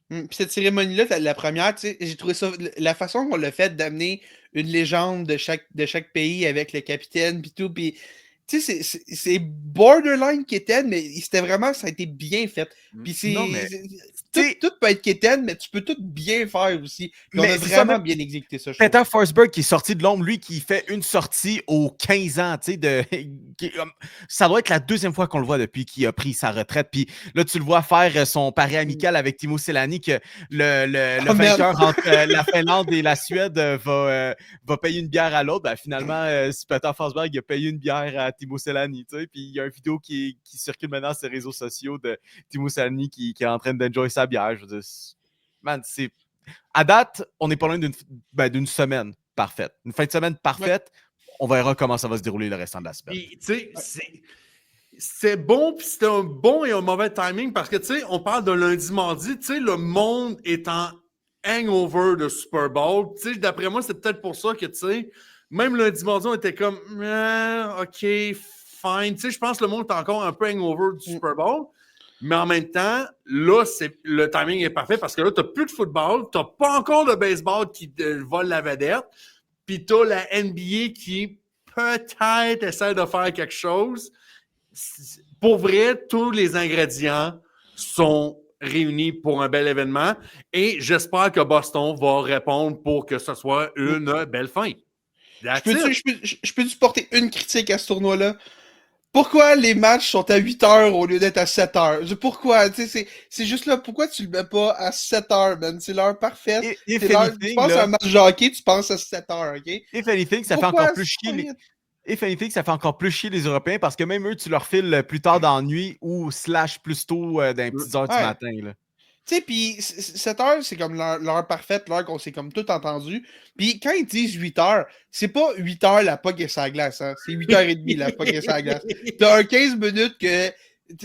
Puis cette cérémonie-là, la première, tu sais, j'ai trouvé ça. La façon qu'on l'a fait d'amener une légende de chaque pays avec le capitaine, puis tout, puis. Tu sais, c'est borderline Keten, mais ça a été bien fait. Puis tout peut être Keten, mais tu peux tout bien faire aussi. Puis on a vraiment bien exécuté ça. Peter Forsberg qui est sorti de l'ombre, lui, qui fait une sortie aux 15 ans, tu sais, ça doit être la deuxième fois qu'on le voit depuis qu'il a pris sa retraite. Puis là, tu le vois faire son pari amical avec Timo Selänne, que le vainqueur entre la Finlande et la Suède va payer une bière à l'autre. Finalement, Peter Forsberg a payé une bière à Timo Selänne, tu sais, puis il y a une vidéo qui circule maintenant sur les réseaux sociaux de Timo Selänne qui est en train d'enjoy sa bière. Je veux dire, man, c'est... À date, on n'est pas loin d'une semaine parfaite. Une fin de semaine parfaite, on verra comment ça va se dérouler le restant de la semaine. Tu sais, c'est bon, puis c'était un bon et un mauvais timing, parce que, tu sais, on parle de lundi-mardi, tu sais, le monde est en hangover de Super Bowl. Tu sais, d'après moi, c'est peut-être pour ça que, tu sais, même lundi mardi, on était comme OK, fine. Tu sais, je pense que le monde est encore un peu hangover du Super Bowl. Mais en même temps, là, le timing est parfait parce que là, tu n'as plus de football, tu n'as pas encore de baseball qui vole la vedette, puis tu as la NBA qui peut-être essaie de faire quelque chose. Pour vrai, tous les ingrédients sont réunis pour un bel événement et j'espère que Boston va répondre pour que ce soit une belle fin. Je peux-tu porter une critique à ce tournoi-là? Pourquoi les matchs sont à 8 heures au lieu d'être à 7 heures? Pourquoi? C'est juste là, pourquoi tu le mets pas à 7 heures, man? C'est l'heure parfaite. Tu penses à un match de hockey, tu penses à 7 heures, OK? If anything, ça fait encore plus chier. If anything, ça fait encore plus chier les Européens parce que même eux, tu leur files plus tard dans la nuit ou / plus tôt dans les petites heures du matin, là. Tu sais, puis 7 heures, c'est comme l'heure parfaite, l'heure qu'on s'est comme tout entendu. Puis quand ils disent 8 heures, c'est pas 8 heures la puck est sur la glace, hein. C'est 8h30 la puck est sur la glace. T'as un 15 minutes que...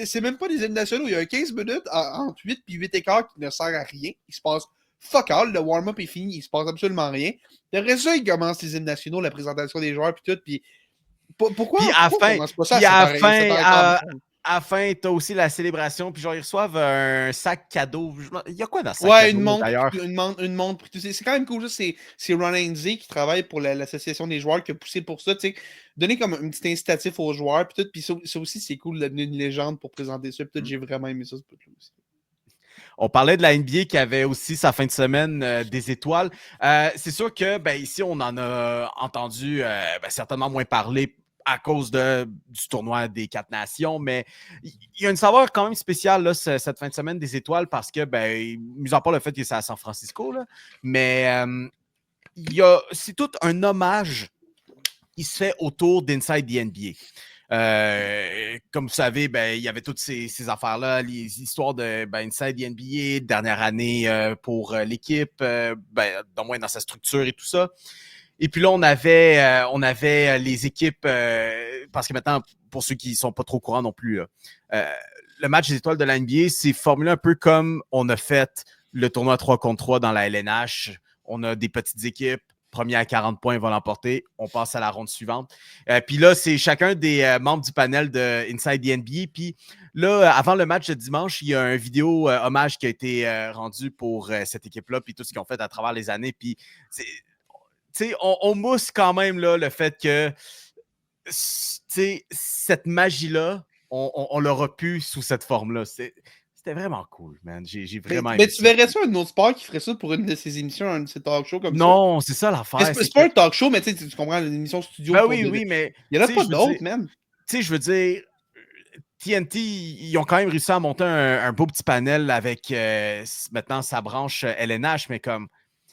C'est même pas des hymnes nationaux, il y a un 15 minutes entre 8 et 8 écarts qui ne sert à rien. Il se passe fuck all, le warm-up est fini, il se passe absolument rien. Après ça, ils commencent les hymnes nationaux, la présentation des joueurs, puis tout, puis... Pourquoi? Puis à la fin, à la fin, t'as aussi la célébration, puis genre, ils reçoivent un sac cadeau. Il y a quoi dans ce sac cadeau, d'ailleurs? Une montre. C'est quand même cool. C'est Ron Hainsey qui travaille pour l'association des joueurs qui a poussé pour ça. Donner comme un petit incitatif aux joueurs, puis tout. Puis ça aussi, c'est cool de devenir une légende pour présenter ça. Puis tout, j'ai vraiment aimé ça, ce bout-là aussi. On parlait de la NBA qui avait aussi sa fin de semaine des étoiles. C'est sûr que ici, on en a entendu certainement moins parler à cause du tournoi des 4 nations, mais il y a une saveur quand même spéciale là, cette fin de semaine des étoiles parce que, mis à part le fait que c'est à San Francisco, là, mais c'est tout un hommage qui se fait autour d'Inside the NBA. Comme vous savez, il y avait toutes ces affaires-là, les histoires de Inside the NBA, dernière année pour l'équipe, au moins dans sa structure et tout ça. Et puis là, on avait les équipes, parce que maintenant, pour ceux qui ne sont pas trop au courant non plus, le match des étoiles de la NBA, c'est formulé un peu comme on a fait le tournoi 3 contre 3 dans la LNH. On a des petites équipes, premier à 40 points va l'emporter. On passe à la ronde suivante. Puis là, c'est chacun des membres du panel de Inside the NBA. Puis là, avant le match de dimanche, il y a un vidéo hommage qui a été rendu pour cette équipe-là, puis tout ce qu'ils ont fait à travers les années. Puis on mousse quand même là, le fait que cette magie-là, on l'aura pu sous cette forme-là. C'était vraiment cool, man. J'ai vraiment aimé. Mais tu verrais ça un autre sport qui ferait ça pour une de ses émissions, un de ses talk shows comme ça? Non, c'est ça l'affaire. C'est pas un talk show, mais tu comprends, une émission studio. Oui, mais... Il n'y en a pas d'autres, man. Tu sais, je veux dire... TNT, ils ont quand même réussi à monter un beau petit panel avec maintenant sa branche LNH, mais comme...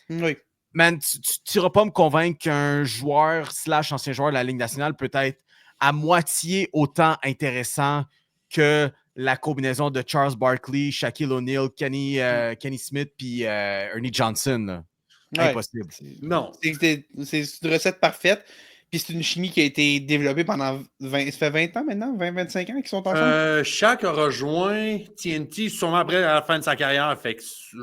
Oui. Man, tu n'iras pas me convaincre qu'un joueur / ancien joueur de la Ligue nationale peut être à moitié autant intéressant que la combinaison de Charles Barkley, Shaquille O'Neal, Kenny Smith puis Ernie Johnson. Impossible. Non. C'est une recette parfaite. Puis c'est une chimie qui a été développée pendant 20... Ça fait 20 ans maintenant? 20-25 ans qu'ils sont ensemble? Shaq a rejoint TNT sûrement après à la fin de sa carrière. Fait que,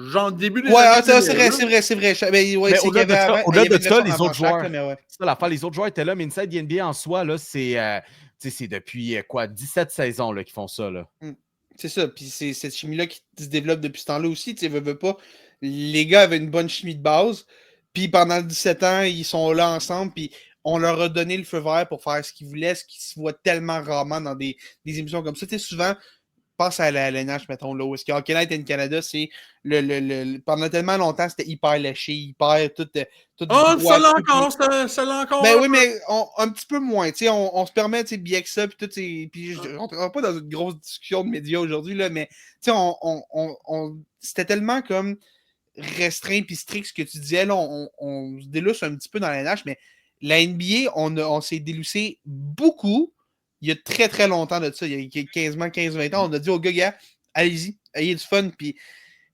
genre, début des Ouais, années c'est 2000, c'est vrai. Mais, ouais, Mais c'est au-delà qu'il y avait de ça, avant- au-delà il y avait de une ça, version les avant autres Shaq, joueurs. là, mais ouais. C'est ça l'affaire, les autres joueurs étaient là, mais Inside the NBA en soi, là, c'est depuis 17 saisons là, qu'ils font ça. Là. C'est ça. Puis c'est cette chimie-là qui se développe depuis ce temps-là aussi. Tu sais, veux pas. Les gars avaient une bonne chimie de base. Puis pendant 17 ans, ils sont là ensemble. Puis on leur a donné le feu vert pour faire ce qu'ils voulaient, ce qui se voit tellement rarement dans des émissions comme ça. Tu sais, souvent, pense à la LNH, mettons, là, où est-ce que Hockey Night in Canada, c'est pendant tellement longtemps, c'était hyper léché, hyper tout oh, droit, ça l'a tout, encore, ça l'a encore. ben un oui, peu. mais un petit peu moins. Tu sais, on se permet, tu sais, bien que ça, puis tout, puis je ne rentre pas dans une grosse discussion de médias aujourd'hui, là, mais tu sais, c'était tellement comme restreint puis strict ce que tu disais, là, on se délousse un petit peu dans la NH, mais la NBA, on s'est déloussé beaucoup il y a très très longtemps de ça, il y a quasiment 15-20 ans, on a dit aux gars, allez-y, ayez du fun, puis tu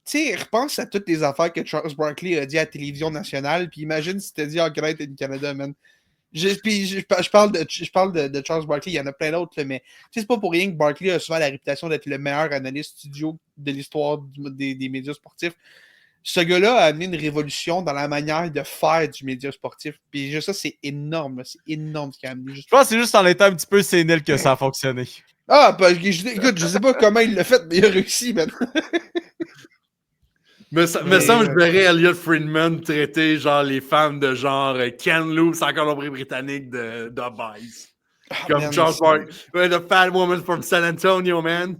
sais, repense à toutes les affaires que Charles Barkley a dit à la télévision nationale, puis imagine si t'as dit en Canada, man. Je parle de Charles Barkley, il y en a plein d'autres, là, mais c'est pas pour rien que Barkley a souvent la réputation d'être le meilleur analyste studio de l'histoire des médias sportifs. Ce gars-là a amené une révolution dans la manière de faire du média sportif. Puis juste ça, c'est énorme. Là. C'est énorme ce qu'il a amené. Je pense que c'est juste en étant un petit peu sénile que ça a fonctionné. Ah, ben, écoute, je sais pas comment il l'a fait, mais il a réussi, man. Mais ça me semble que je verrais Elliot Friedman traiter genre les femmes de genre Kamloops en Colombie-Britannique de Bice. Comme man, Charles Barkley, the fat woman from San Antonio, man.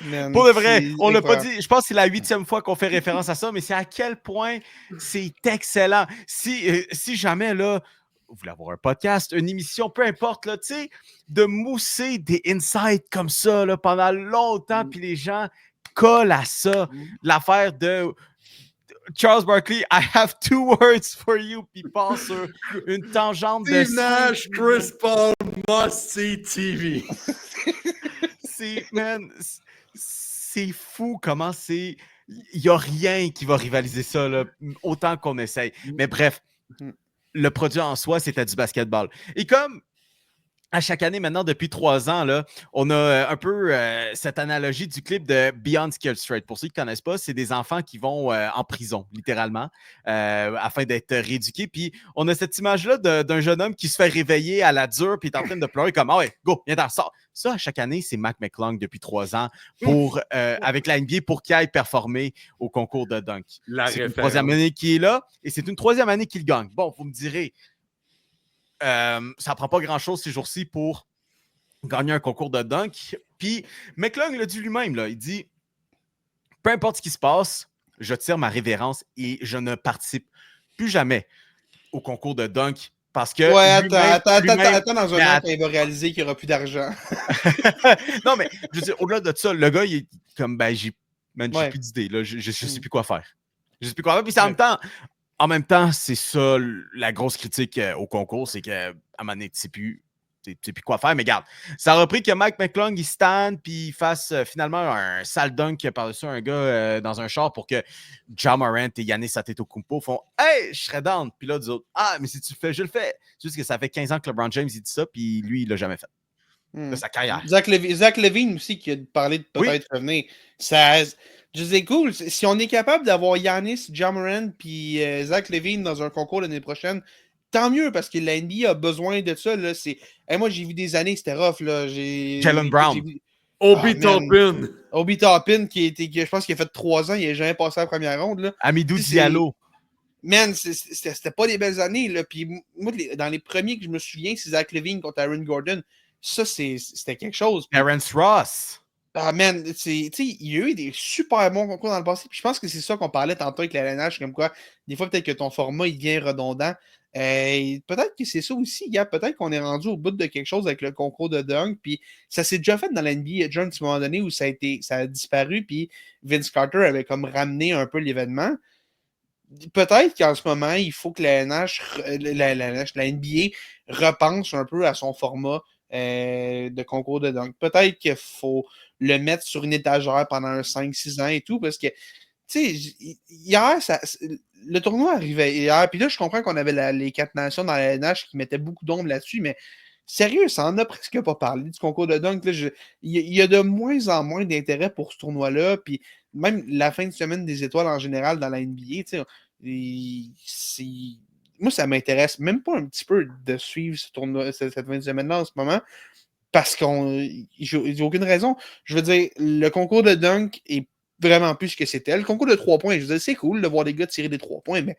Man, Pour de vrai, on l'a pas incroyable. dit. Je pense que c'est la 8e fois qu'on fait référence à ça, mais c'est à quel point c'est excellent. Si jamais, là, vous voulez avoir un podcast, une émission, peu importe, là, tu sais, de mousser des insights comme ça là, pendant longtemps, puis les gens collent à ça. L'affaire de Charles Barkley, I have 2 words for you, puis passe sur une tangente de... Steve Nash, Chris Paul, must see TV. C'est fou comment c'est... Il n'y a rien qui va rivaliser ça, là, autant qu'on essaye. Mais bref, le produit en soi, c'était du basketball. Et comme à chaque année maintenant, depuis 3 ans, là, on a un peu cette analogie du clip de Beyond Skill Straight. Pour ceux qui ne connaissent pas, c'est des enfants qui vont en prison, littéralement, afin d'être rééduqués. Puis on a cette image-là d'un jeune homme qui se fait réveiller à la dure puis est en train de pleurer comme « Ah ouais, go, viens t'en sort ». Ça, à chaque année, c'est Mac McClung depuis 3 ans avec la NBA pour qu'il aille performer au concours de dunk. C'est une 3e année qu'il est là et c'est une 3e année qu'il gagne. Bon, vous me direz, ça ne prend pas grand-chose ces jours-ci pour gagner un concours de dunk. Puis McClung l'a dit lui-même, là, il dit « Peu importe ce qui se passe, je tire ma révérence et je ne participe plus jamais au concours de dunk. » Parce que ouais, attends dans un an quand il va réaliser qu'il n'y aura plus d'argent. Non, mais je veux dire, au-delà de ça, le gars, il est comme, ben, j'ai plus d'idée, là, je sais plus quoi faire. Je sais plus quoi faire. Puis c'est en même temps, c'est ça la grosse critique au concours, c'est qu'à un moment donné, tu sais plus quoi faire. Mais regarde, ça a repris que Mike McClung, il stand puis il fasse finalement un sale dunk par-dessus un gars dans un char pour que Ja Morant et Giannis Antetokounmpo font « Hey, je serais down! » Puis là, d'autres « Ah, mais si tu le fais, je le fais! » C'est juste que ça fait 15 ans que LeBron James, il dit ça, puis lui, il l'a jamais fait. De sa carrière. Zach Levine aussi, qui a parlé de peut-être revenir. Ça, je disais, cool, si on est capable d'avoir Giannis, Ja Morant puis Zach Levine dans un concours l'année prochaine, tant mieux, parce que la NBA a besoin de ça. Là, moi, j'ai vu des années, c'était rough. Jalen Brown. Obi Toppin. Obi Toppin, qui je pense qu'il a fait 3 ans, il n'a jamais passé la première ronde. Là. Amidou Diallo. Man, c'était pas des belles années. Là. Puis moi, dans les premiers que je me souviens, c'est Zach Levine contre Aaron Gordon. Ça, c'était quelque chose. Terrence Ross. Ah, man, il y a eu des super bons concours dans le passé. Puis je pense que c'est ça qu'on parlait tantôt avec la LNH, comme quoi, des fois, peut-être que ton format, il devient redondant. Peut-être que c'est ça aussi, gars. Peut-être qu'on est rendu au bout de quelque chose avec le concours de dunk. Puis ça s'est déjà fait dans la NBA. Il y a déjà un petit moment donné où ça a disparu. Puis Vince Carter avait comme ramené un peu l'événement. Peut-être qu'en ce moment, il faut que la NBA repense un peu à son format de concours de dunk. Peut-être qu'il faut le mettre sur une étagère pendant 5-6 ans et tout, parce que, tu sais, hier, le tournoi arrivait hier, puis là, je comprends qu'on avait les 4 nations dans la LNH qui mettaient beaucoup d'ombre là-dessus, mais sérieux, ça en a presque pas parlé du concours de dunk. Il y a de moins en moins d'intérêt pour ce tournoi-là, puis même la fin de semaine des étoiles en général dans la NBA, moi, ça m'intéresse même pas un petit peu de suivre ce tournoi, cette fin de semaine-là en ce moment, parce j'ai aucune raison. Je veux dire, le concours de dunk est vraiment plus ce que c'était. Le concours de 3 points, je veux dire, c'est cool de voir les gars tirer des 3 points, mais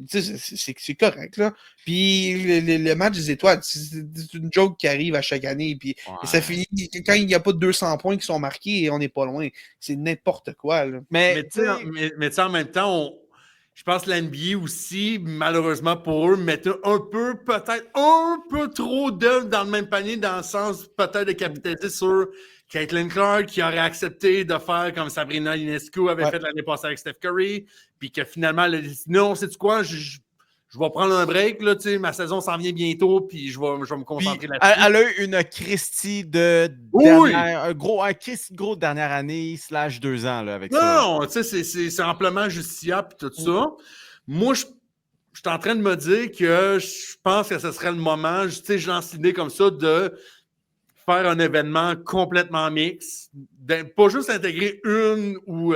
c'est correct, là. Puis le match des étoiles, c'est une joke qui arrive à chaque année, puis ça finit quand il n'y a pas de 200 points qui sont marqués, on n'est pas loin. C'est n'importe quoi, là. Mais tu sais, en même temps, je pense que la NBA aussi, malheureusement pour eux, mettait peut-être un peu trop d'œufs dans le même panier, dans le sens peut-être de capitaliser sur Caitlin Clark, qui aurait accepté de faire comme Sabrina Ionescu avait fait l'année passée avec Steph Curry, puis que finalement, elle a dit non, sais-tu quoi, je vais prendre un break, là, ma saison s'en vient bientôt, puis je vais me concentrer là-dessus. Elle a eu une Christie de un gros dernière année / 2 ans là, avec ça. Non, tu sais, c'est amplement justifiable et tout ça. Moi, je suis en train de me dire que je pense que ce serait le moment, tu sais, je lance l'idée comme ça de faire un événement complètement mix, pas juste intégrer une ou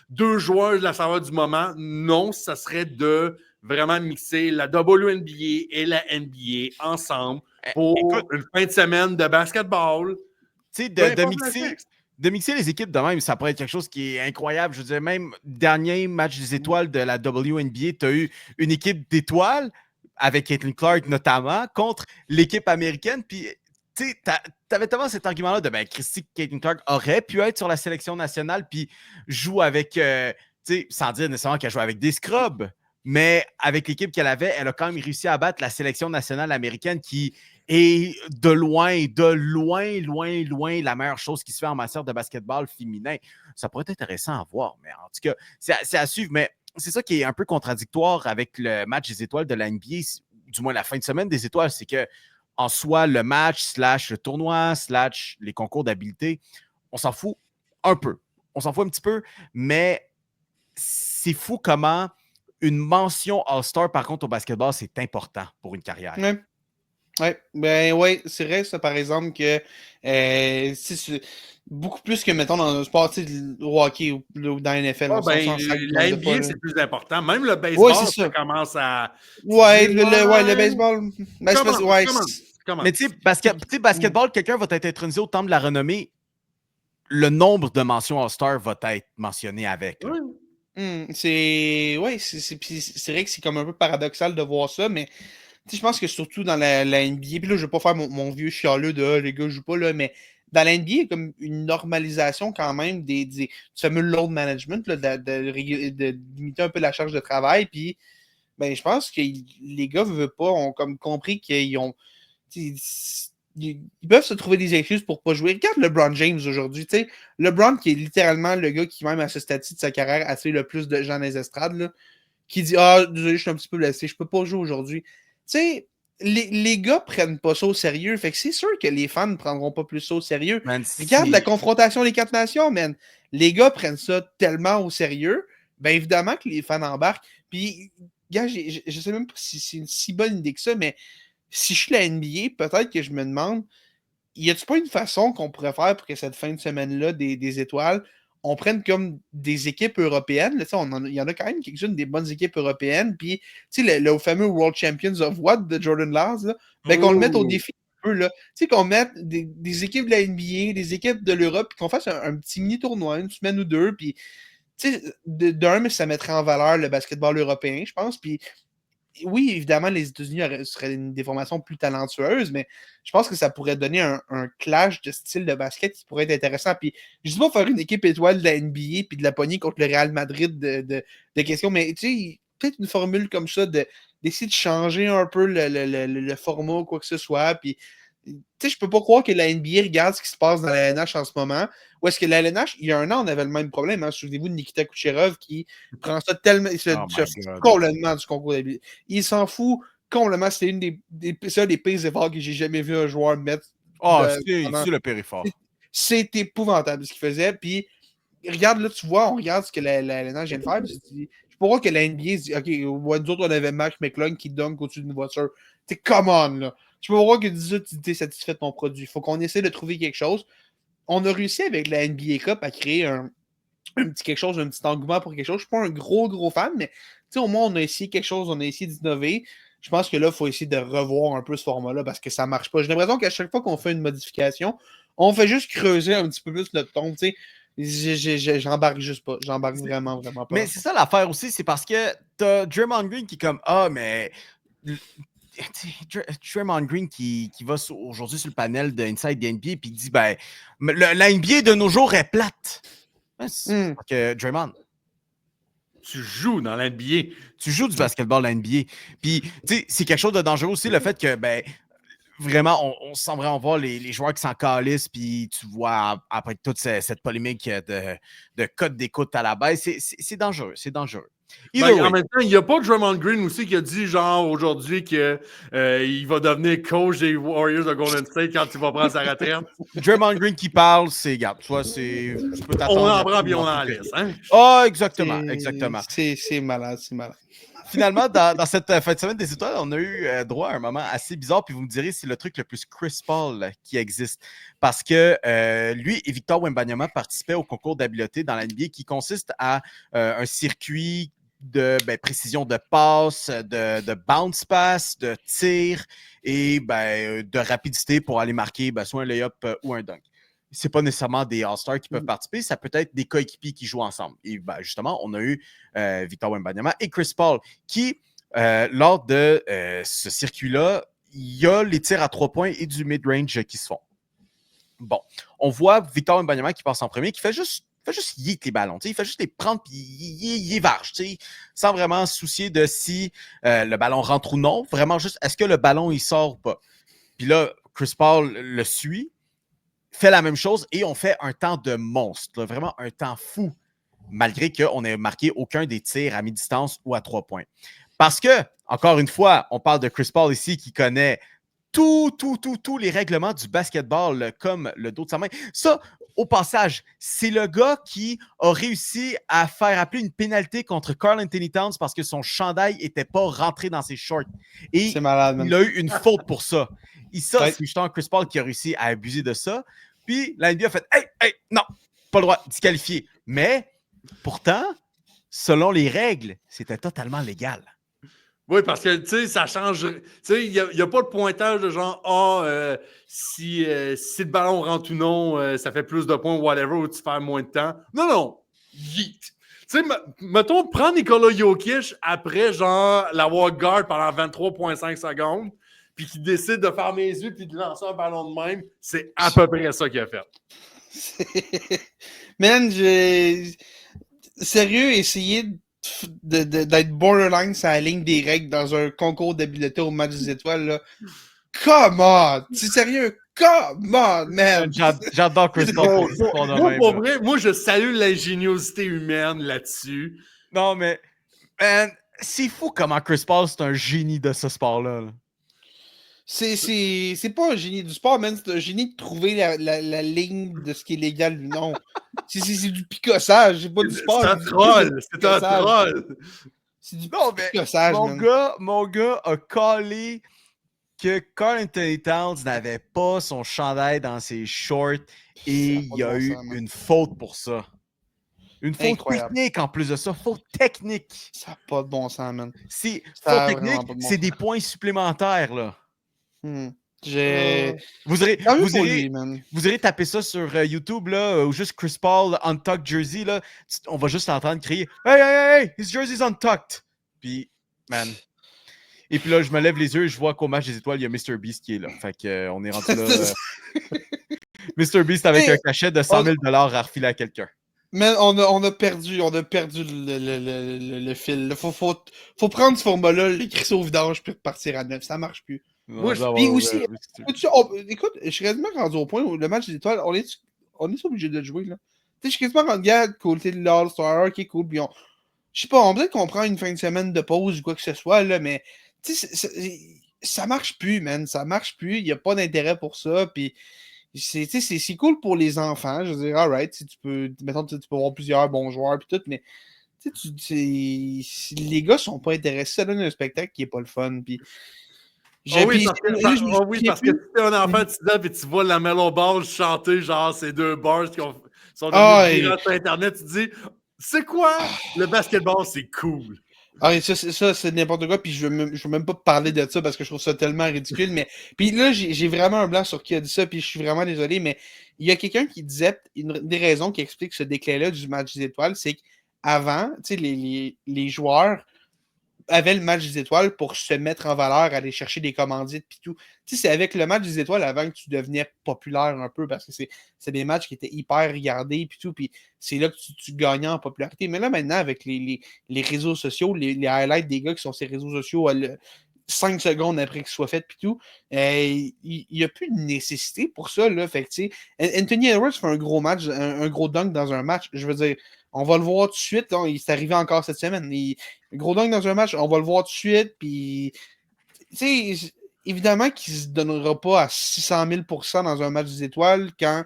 2 joueurs de la saveur du moment. Non, ça serait de vraiment mixer la WNBA et la NBA ensemble pour une fin de semaine de basketball. Tu sais, de mixer les équipes de même, ça pourrait être quelque chose qui est incroyable. Je veux dire, même dernier match des étoiles de la WNBA, tu as eu une équipe d'étoiles, avec Caitlin Clark notamment, contre l'équipe américaine. Puis, tu sais, t'avais tellement cet argument-là de Christie Caitlin Clark aurait pu être sur la sélection nationale, puis joue avec, tu sais, sans dire nécessairement qu'elle joue avec des scrubs, mais avec l'équipe qu'elle avait, elle a quand même réussi à battre la sélection nationale américaine qui est de loin, la meilleure chose qui se fait en matière de basketball féminin. Ça pourrait être intéressant à voir, mais en tout cas, c'est à suivre. Mais c'est ça qui est un peu contradictoire avec le match des étoiles de la NBA, du moins la fin de semaine des étoiles, c'est que en soi, le match / le tournoi / les concours d'habileté, on s'en fout un peu. On s'en fout un petit peu, mais c'est fou comment une mention All-Star, par contre, au basketball, c'est important pour une carrière. Ouais, c'est vrai, ça, par exemple, que c'est beaucoup plus que, mettons, dans le sport, au hockey ou dans la NFL. La NBA, c'est plus important. Même le baseball, ça commence à... le baseball... Mais tu sais, basketball, quelqu'un va être intronisé au temple de la renommée, le nombre de mentions All-Star va être mentionné avec. C'est vrai que c'est comme un peu paradoxal de voir ça, mais je pense que surtout dans la NBA, puis là, je vais pas faire mon vieux chialeux de les gars jouent pas, là, mais dans la NBA, il y a comme une normalisation quand même du fameux load management, là, de limiter un peu la charge de travail. Puis je pense que les gars ont comme compris qu'ils ont. Ils peuvent se trouver des excuses pour pas jouer. Regarde LeBron James aujourd'hui. LeBron, qui est littéralement le gars qui, même à ce stade de sa carrière, a fait le plus de gens dans les estrades, là, qui dit désolé, je suis un petit peu blessé, je peux pas jouer aujourd'hui. Les gars prennent pas ça au sérieux. Fait que c'est sûr que les fans ne prendront pas plus ça au sérieux. Regarde la confrontation des 4 nations, man. Les gars prennent ça tellement au sérieux. Évidemment que les fans embarquent. Puis, gars, je sais même pas si c'est une si bonne idée que ça, mais si je suis la NBA, peut-être que je me demande, y a-t-il pas une façon qu'on pourrait faire pour que cette fin de semaine-là des étoiles, on prenne comme des équipes européennes? Là, il y en a quand même quelques-unes des bonnes équipes européennes. Puis, le fameux World Champions of What de Jordan Lars, qu'on le mette au défi un peu. Là. Qu'on mette des équipes de la NBA, des équipes de l'Europe, puis qu'on fasse un petit mini-tournoi, une semaine ou deux. Puis, d'un, ça mettrait en valeur le basketball européen, je pense. Puis, oui, évidemment, les États-Unis seraient des formations plus talentueuses, mais je pense que ça pourrait donner un clash de style de basket qui pourrait être intéressant. Puis, je ne dis pas faire une équipe étoile de la NBA puis de la pogner contre le Real Madrid de questions, mais peut-être une formule comme ça d'essayer de changer un peu le format ou quoi que ce soit. Puis, je peux pas croire que la NBA regarde ce qui se passe dans la LNH en ce moment. Ou est-ce que la LNH, il y a un an, on avait le même problème. Hein? Souvenez-vous de Nikita Kucherov qui prend ça tellement. Il se fout complètement du concours d'habileté. Il s'en fout complètement. C'était une des pires efforts que j'ai jamais vu un joueur mettre. C'est le pire effort. C'est épouvantable ce qu'il faisait. Puis, regarde, là, tu vois, on regarde ce que la LNH vient de faire. Je peux voir que la NBA dit, OK, nous autres, on avait Mac McClung qui dunk au-dessus d'une voiture. Tu sais, come on, là. Tu peux voir que tu es satisfait de ton produit. Il faut qu'on essaie de trouver quelque chose. On a réussi avec la NBA Cup à créer un petit quelque chose, un petit engouement pour quelque chose. Je suis pas un gros fan, mais au moins, on a essayé quelque chose, on a essayé d'innover. Je pense que là, il faut essayer de revoir un peu ce format-là parce que ça marche pas. J'ai l'impression qu'à chaque fois qu'on fait une modification, on fait juste creuser un petit peu plus notre ton. J'embarque juste pas. J'embarque vraiment pas. Mais c'est ça l'affaire aussi, c'est parce que t'as Draymond Green qui est comme mais Draymond Green qui va aujourd'hui sur le panel de Inside the NBA puis il dit la NBA de nos jours est plate. C'est que Draymond, Tu joues dans l'NBA. tu joues du basketball à NBA. Puis, tu sais, c'est quelque chose de dangereux aussi, le fait que, vraiment, on sent vraiment voir les joueurs qui s'en calissent, puis tu vois, après toute cette polémique de code d'écoute à la baisse, c'est dangereux, c'est dangereux. En même temps, il n'y a pas Draymond Green aussi qui a dit, genre, aujourd'hui, qu'il va devenir coach des Warriors de Golden State quand il va prendre sa retraite. Draymond Green qui parle, c'est, regarde, toi, c'est... On en prend puis on en laisse, hein? Ah, exactement. C'est malade. Finalement, dans cette fin de semaine des étoiles, on a eu droit à un moment assez bizarre, puis vous me direz, c'est le truc le plus Chris Paul qui existe. Parce que lui et Victor Wembanyama participaient au concours d'habileté dans la NBA qui consiste à un circuit de précision de passe, de bounce pass, de tir et de rapidité pour aller marquer soit un lay-up ou un dunk. C'est pas nécessairement des All-Stars qui peuvent participer, ça peut être des coéquipiers qui jouent ensemble. Et justement, on a eu Victor Wembanyama et Chris Paul qui, lors de ce circuit-là, il y a les tirs à 3 points et du mid-range qui se font. Bon, on voit Victor Wembanyama qui passe en premier, qui fait juste yeet les ballons. Il fait juste les prendre et il est varge, sans vraiment se soucier de si le ballon rentre ou non. Vraiment juste, est-ce que le ballon, il sort ou pas? Puis là, Chris Paul le suit, fait la même chose et on fait un temps de monstre. Là, vraiment un temps fou, malgré qu'on n'ait marqué aucun des tirs à mi-distance ou à 3 points. Parce que, encore une fois, on parle de Chris Paul ici qui connaît tous les règlements du basketball comme le dos de sa main. Ça, au passage, c'est le gars qui a réussi à faire appeler une pénalité contre Karl Anthony Towns parce que son chandail n'était pas rentré dans ses shorts. Et c'est malade, man. Il a eu une faute pour ça. Et ça, c'est justement Chris Paul qui a réussi à abuser de ça. Puis la NBA a fait « Hey, non, pas le droit, disqualifié. » Mais pourtant, selon les règles, c'était totalement légal. Oui, parce que, tu sais, ça change. Tu sais, il n'y a pas de pointage de genre, si le ballon rentre ou non, ça fait plus de points ou whatever, ou tu fais moins de temps. Non. Yeet. Tu sais, mettons, prends Nikola Jokic après, genre, l'avoir guard pendant 23,5 secondes, puis qui décide de fermer les yeux puis de lancer un ballon de même, c'est à peu près ça qu'il a fait. Man, sérieux, essayer d'être borderline sur la ligne des règles dans un concours d'habileté au match des étoiles, là. Come on! C'est sérieux? Come on, man! J'adore Chris Paul. Moi, je salue l'ingéniosité humaine là-dessus. Non, mais man, c'est fou comment Chris Paul, c'est un génie de ce sport-là. Là. C'est pas un génie du sport, man. C'est un génie de trouver la ligne de ce qui est légal ou non. C'est du picossage, c'est pas du sport. C'est un troll. C'est du picossage, mon gars a collé que Karl Anthony Towns n'avait pas son chandail dans ses shorts et il y a eu une faute pour ça. Une faute technique en plus de ça. Faute technique. Ça n'a pas de bon sens, man. Faute technique, c'est des points supplémentaires, là. Vous irez taper ça sur YouTube là, ou juste Chris Paul Untucked Jersey là, on va juste entendre crier hey, his jersey's untucked. Puis man. Et puis là, je me lève les yeux et je vois qu'au match des étoiles, il y a Mr. Beast qui est là. Fait que on est rendu là. Mr. Beast avec un cachet de 100 000 $ à refiler à quelqu'un. Mais on a perdu le fil. Il faut prendre ce format-là, l'écrire au vidange, puis repartir à neuf. Ça marche plus. Écoute, je suis quasiment rendu au point où le match des étoiles, on est obligé de le jouer, là. Tu sais, je suis quasiment rendu, regarde, cool, t'es l'All-Star, ok, cool, puis je sais pas, on peut-être qu'on prend une fin de semaine de pause ou quoi que ce soit, là, mais, tu sais, ça marche plus, man, ça marche plus, il y a pas d'intérêt pour ça, puis c'est cool pour les enfants, je veux dire, alright, tu peux avoir plusieurs bons joueurs, puis tout, mais si les gars sont pas intéressés, ça donne un spectacle qui est pas le fun. Puis, Oui, parce que tu es un enfant de 6 ans et tu vois la Mellow Ball chanter genre ces 2 bars qui sont devenus virales sur Internet, tu te dis c'est quoi? Le basketball, c'est cool. Ça, c'est n'importe quoi, puis je veux même pas parler de ça parce que je trouve ça tellement ridicule, mais puis là, j'ai vraiment un blanc sur qui a dit ça, puis je suis vraiment désolé, mais il y a quelqu'un qui disait, des raisons qui expliquent ce déclin-là du match des étoiles, c'est qu'avant, tu sais, les joueurs avaient le match des étoiles pour se mettre en valeur, aller chercher des commandites puis tout. Tu sais, c'est avec le match des étoiles avant que tu devenais populaire un peu parce que c'est des matchs qui étaient hyper regardés puis tout, puis c'est là que tu gagnais en popularité. Mais là, maintenant, avec les réseaux sociaux, les highlights des gars qui sont sur les réseaux sociaux 5 secondes après qu'ils soient faits puis tout, il n'y a plus de nécessité pour ça, là. Fait que, tu sais, Anthony Edwards fait un gros match, un gros dunk dans un match. Je veux dire, on va le voir tout de suite. Là, il s'est arrivé encore cette semaine. Gros dunk dans un match, on va le voir tout de suite. Puis, tu sais, évidemment qu'il ne se donnera pas à 600 000 % dans un match des étoiles quand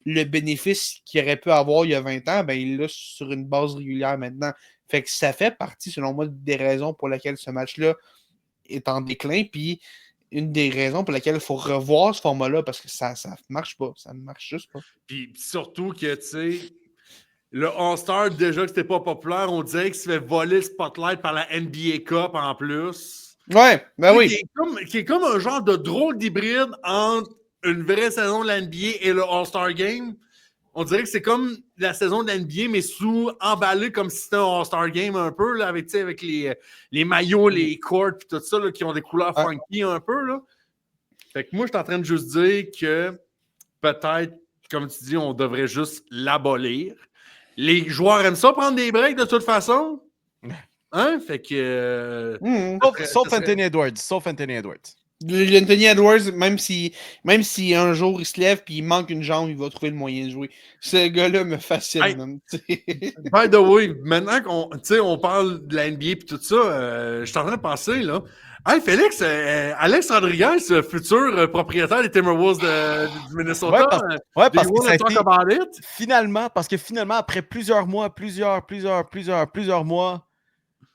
le bénéfice qu'il aurait pu avoir il y a 20 ans, ben, il l'a sur une base régulière maintenant. Fait que ça fait partie, selon moi, des raisons pour lesquelles ce match-là est en déclin. Puis, une des raisons pour lesquelles il faut revoir ce format-là parce que ça ne marche pas. Ça ne marche juste pas. Puis surtout que, tu sais, le All-Star, déjà que c'était pas populaire, on dirait qu'il se fait voler le spotlight par la NBA Cup en plus. Ouais, ben oui. Qui est comme un genre de drôle d'hybride entre une vraie saison de la NBA et le All-Star Game. On dirait que c'est comme la saison de la NBA, mais emballé comme si c'était un All-Star Game un peu, là, avec les maillots, les courts, et tout ça, là, qui ont des couleurs funky un peu. Là. Fait que moi, je suis en train de juste dire que peut-être, comme tu dis, on devrait juste l'abolir. Les joueurs aiment ça prendre des breaks de toute façon. Hein? Fait que. Sauf Anthony Edwards. Sauf Anthony Edwards. Anthony Edwards, même si un jour il se lève et il manque une jambe, il va trouver le moyen de jouer. Ce gars-là me fascine. By the way, maintenant qu'on parle de la NBA et tout ça, je suis en train de penser, là. Hey, Félix, Alex Rodriguez, futur propriétaire des Timberwolves du Minnesota. Parce que ça a été, finalement, après plusieurs mois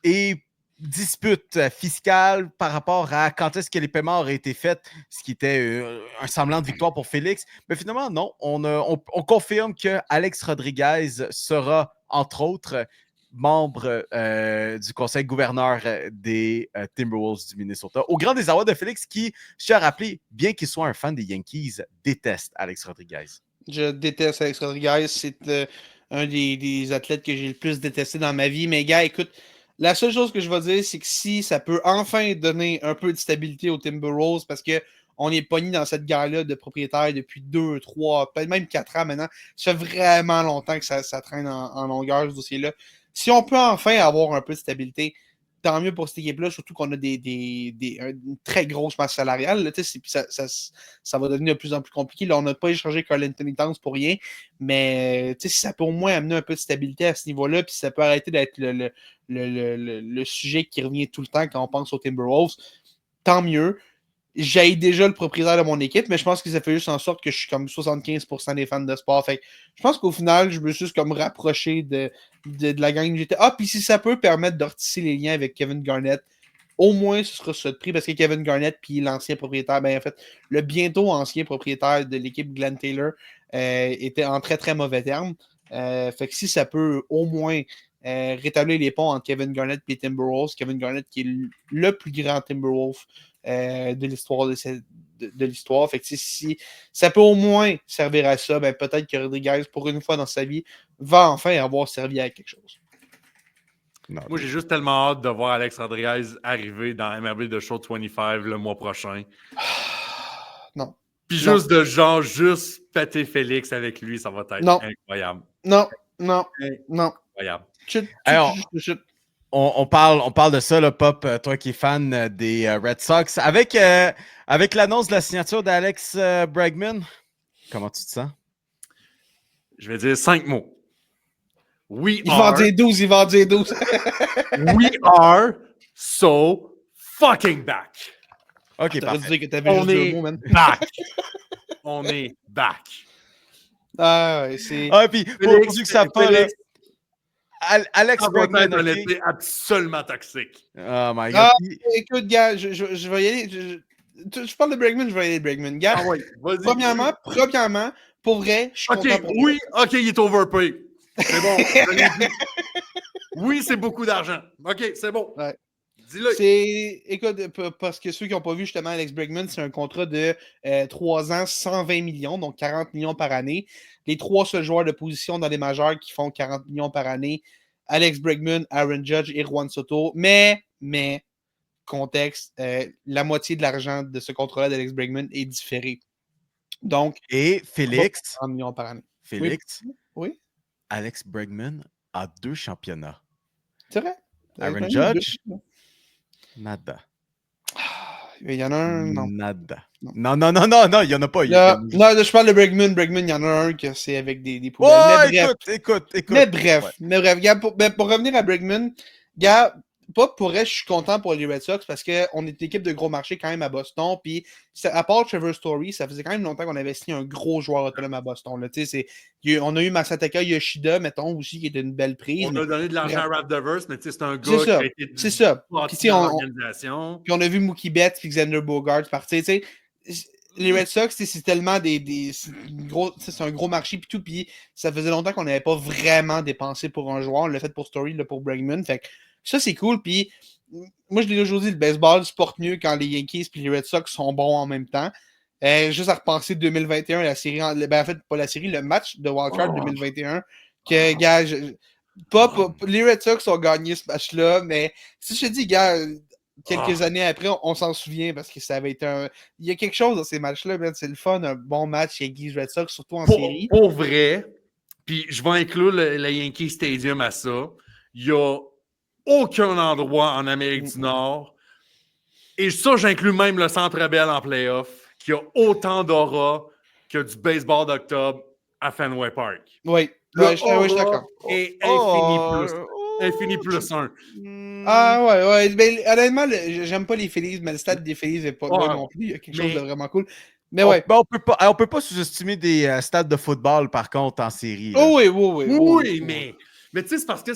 et dispute fiscale par rapport à quand est-ce que les paiements auraient été faits, ce qui était un semblant de victoire pour Félix. Mais finalement, non. On confirme que Alex Rodriguez sera, entre autres, membre du conseil gouverneur des Timberwolves du Minnesota. Au grand désarroi de Félix, qui, je tiens à rappeler, bien qu'il soit un fan des Yankees, déteste Alex Rodriguez. Je déteste Alex Rodriguez. C'est un des athlètes que j'ai le plus détesté dans ma vie. Mais gars, écoute, la seule chose que je vais dire, c'est que si ça peut enfin donner un peu de stabilité aux Timberwolves, parce qu'on est pogné dans cette guerre-là de propriétaires depuis 2, 3, peut-être même 4 ans maintenant. Ça fait vraiment longtemps que ça traîne en longueur, ce dossier-là. Si on peut enfin avoir un peu de stabilité, tant mieux pour cette équipe-là, surtout qu'on a une très grosse masse salariale. Là, ça va devenir de plus en plus compliqué. Là, on n'a pas échangé Karl Anthony Towns pour rien, mais si ça peut au moins amener un peu de stabilité à ce niveau-là, puis ça peut arrêter d'être le sujet qui revient tout le temps quand on pense aux Timberwolves, tant mieux. J'ai déjà le propriétaire de mon équipe, mais je pense que ça fait juste en sorte que je suis comme 75% des fans de sport. Fait que je pense qu'au final, je me suis juste comme rapproché de la gang que j'étais. Puis si ça peut permettre de retisser les liens avec Kevin Garnett, au moins ce sera ça de prix, parce que Kevin Garnett puis l'ancien propriétaire, en fait, le bientôt ancien propriétaire de l'équipe Glenn Taylor était en très très mauvais termes. Fait que si ça peut au moins rétablir les ponts entre Kevin Garnett et Timberwolves, Kevin Garnett qui est le plus grand Timberwolves de l'histoire de l'histoire. Fait que si ça peut au moins servir à ça, peut-être que Rodriguez, pour une fois dans sa vie, va enfin avoir servi à quelque chose. Non, moi, j'ai juste tellement hâte de voir Alex Rodriguez arriver dans MLB The Show 25 le mois prochain. Non. Puis juste péter Félix avec lui, ça va être incroyable. Non. Incroyable. On parle de ça, là, Pop, toi qui es fan des Red Sox. Avec l'annonce de la signature d'Alex Bregman, comment tu te sens? Je vais dire 5 mots. Il va en dire 12. We are so fucking back. OK, parfait. Que t'avais juste 2 mots, man. Back. On est back. C'est... Puis, pour ceux qui savent pas, là, Alex Ça va Bregman, être un OK? été absolument toxique. Oh my God. Ah, écoute, gars, je vais y aller. Je parle de Bregman, je vais y aller de Bregman. Gars, Ah oui, vas-y. premièrement, pour vrai, je suis OK, content pour oui, OK, il est overpay. C'est bon, je l'ai dit. Oui, c'est beaucoup d'argent. OK, c'est bon. Ouais. Dis-le. Écoute, parce que ceux qui n'ont pas vu justement Alex Bregman, c'est un contrat de 3 ans, 120 millions, donc 40 millions par année. Les 3 seuls joueurs de position dans les majeurs qui font 40 millions par année, Alex Bregman, Aaron Judge et Juan Soto. Mais, contexte, la moitié de l'argent de ce contrat-là d'Alex Bregman est différé. Donc, Et Félix, 40 millions par année. Félix, Oui, Alex Bregman a 2 championnats. c'est vrai. Aaron Judge? Nada. Il y en a un, non. Nada. Non. Non, il n'y en a pas. Là, je parle de Bregman. Bregman, il y en a un que c'est avec des poubelles. Oh, Mais bref. écoute. Mais bref, gars, pour revenir à Bregman, gars, pas pour être, je suis content pour les Red Sox parce qu'on est une équipe de gros marché quand même à Boston. Puis, à part Trevor Story, ça faisait quand même longtemps qu'on avait signé un gros joueur autonome à Boston. Là. On a eu Masataka Yoshida, mettons, aussi, qui était une belle prise. On a donné de l'argent à Rap Devers, mais c'est un gars C'est ça. qui a été C'est ça. Puis, l'organisation. Puis on a vu Mookie Betts et Xander Bogaerts partir. Les Red Sox, c'est tellement c'est un gros marché puis tout. Puis ça faisait longtemps qu'on n'avait pas vraiment dépensé pour un joueur. On l'a fait pour Story, là, pour Bregman. Fait que ça, c'est cool. Puis moi, je l'ai toujours dit, le baseball se porte mieux quand les Yankees et les Red Sox sont bons en même temps. Juste à repenser 2021, la série, en fait, pas la série, le match de Wildcard 2021, que, gars, les Red Sox ont gagné ce match-là, mais si je te dis, gars, quelques années après, on s'en souvient parce que ça avait été il y a quelque chose dans ces matchs-là, c'est le fun, un bon match Yankees Red Sox, surtout en série. Pour vrai, puis je vais inclure le Yankee Stadium à ça, il n'y a aucun endroit en Amérique du Nord, et ça, j'inclus même le Centre Bell en playoff, qui a autant d'aura que du baseball d'octobre à Fenway Park. Oui, je suis d'accord. Et infini plus 1. Ah ouais. Ben, honnêtement, j'aime pas les Phillies, mais le stade des Phillies n'est pas bon non plus. Il y a quelque chose de vraiment cool. Mais ouais. On peut pas sous-estimer des stades de football, par contre, en série. Là. Oh oui. Oui, mais tu sais, c'est parce que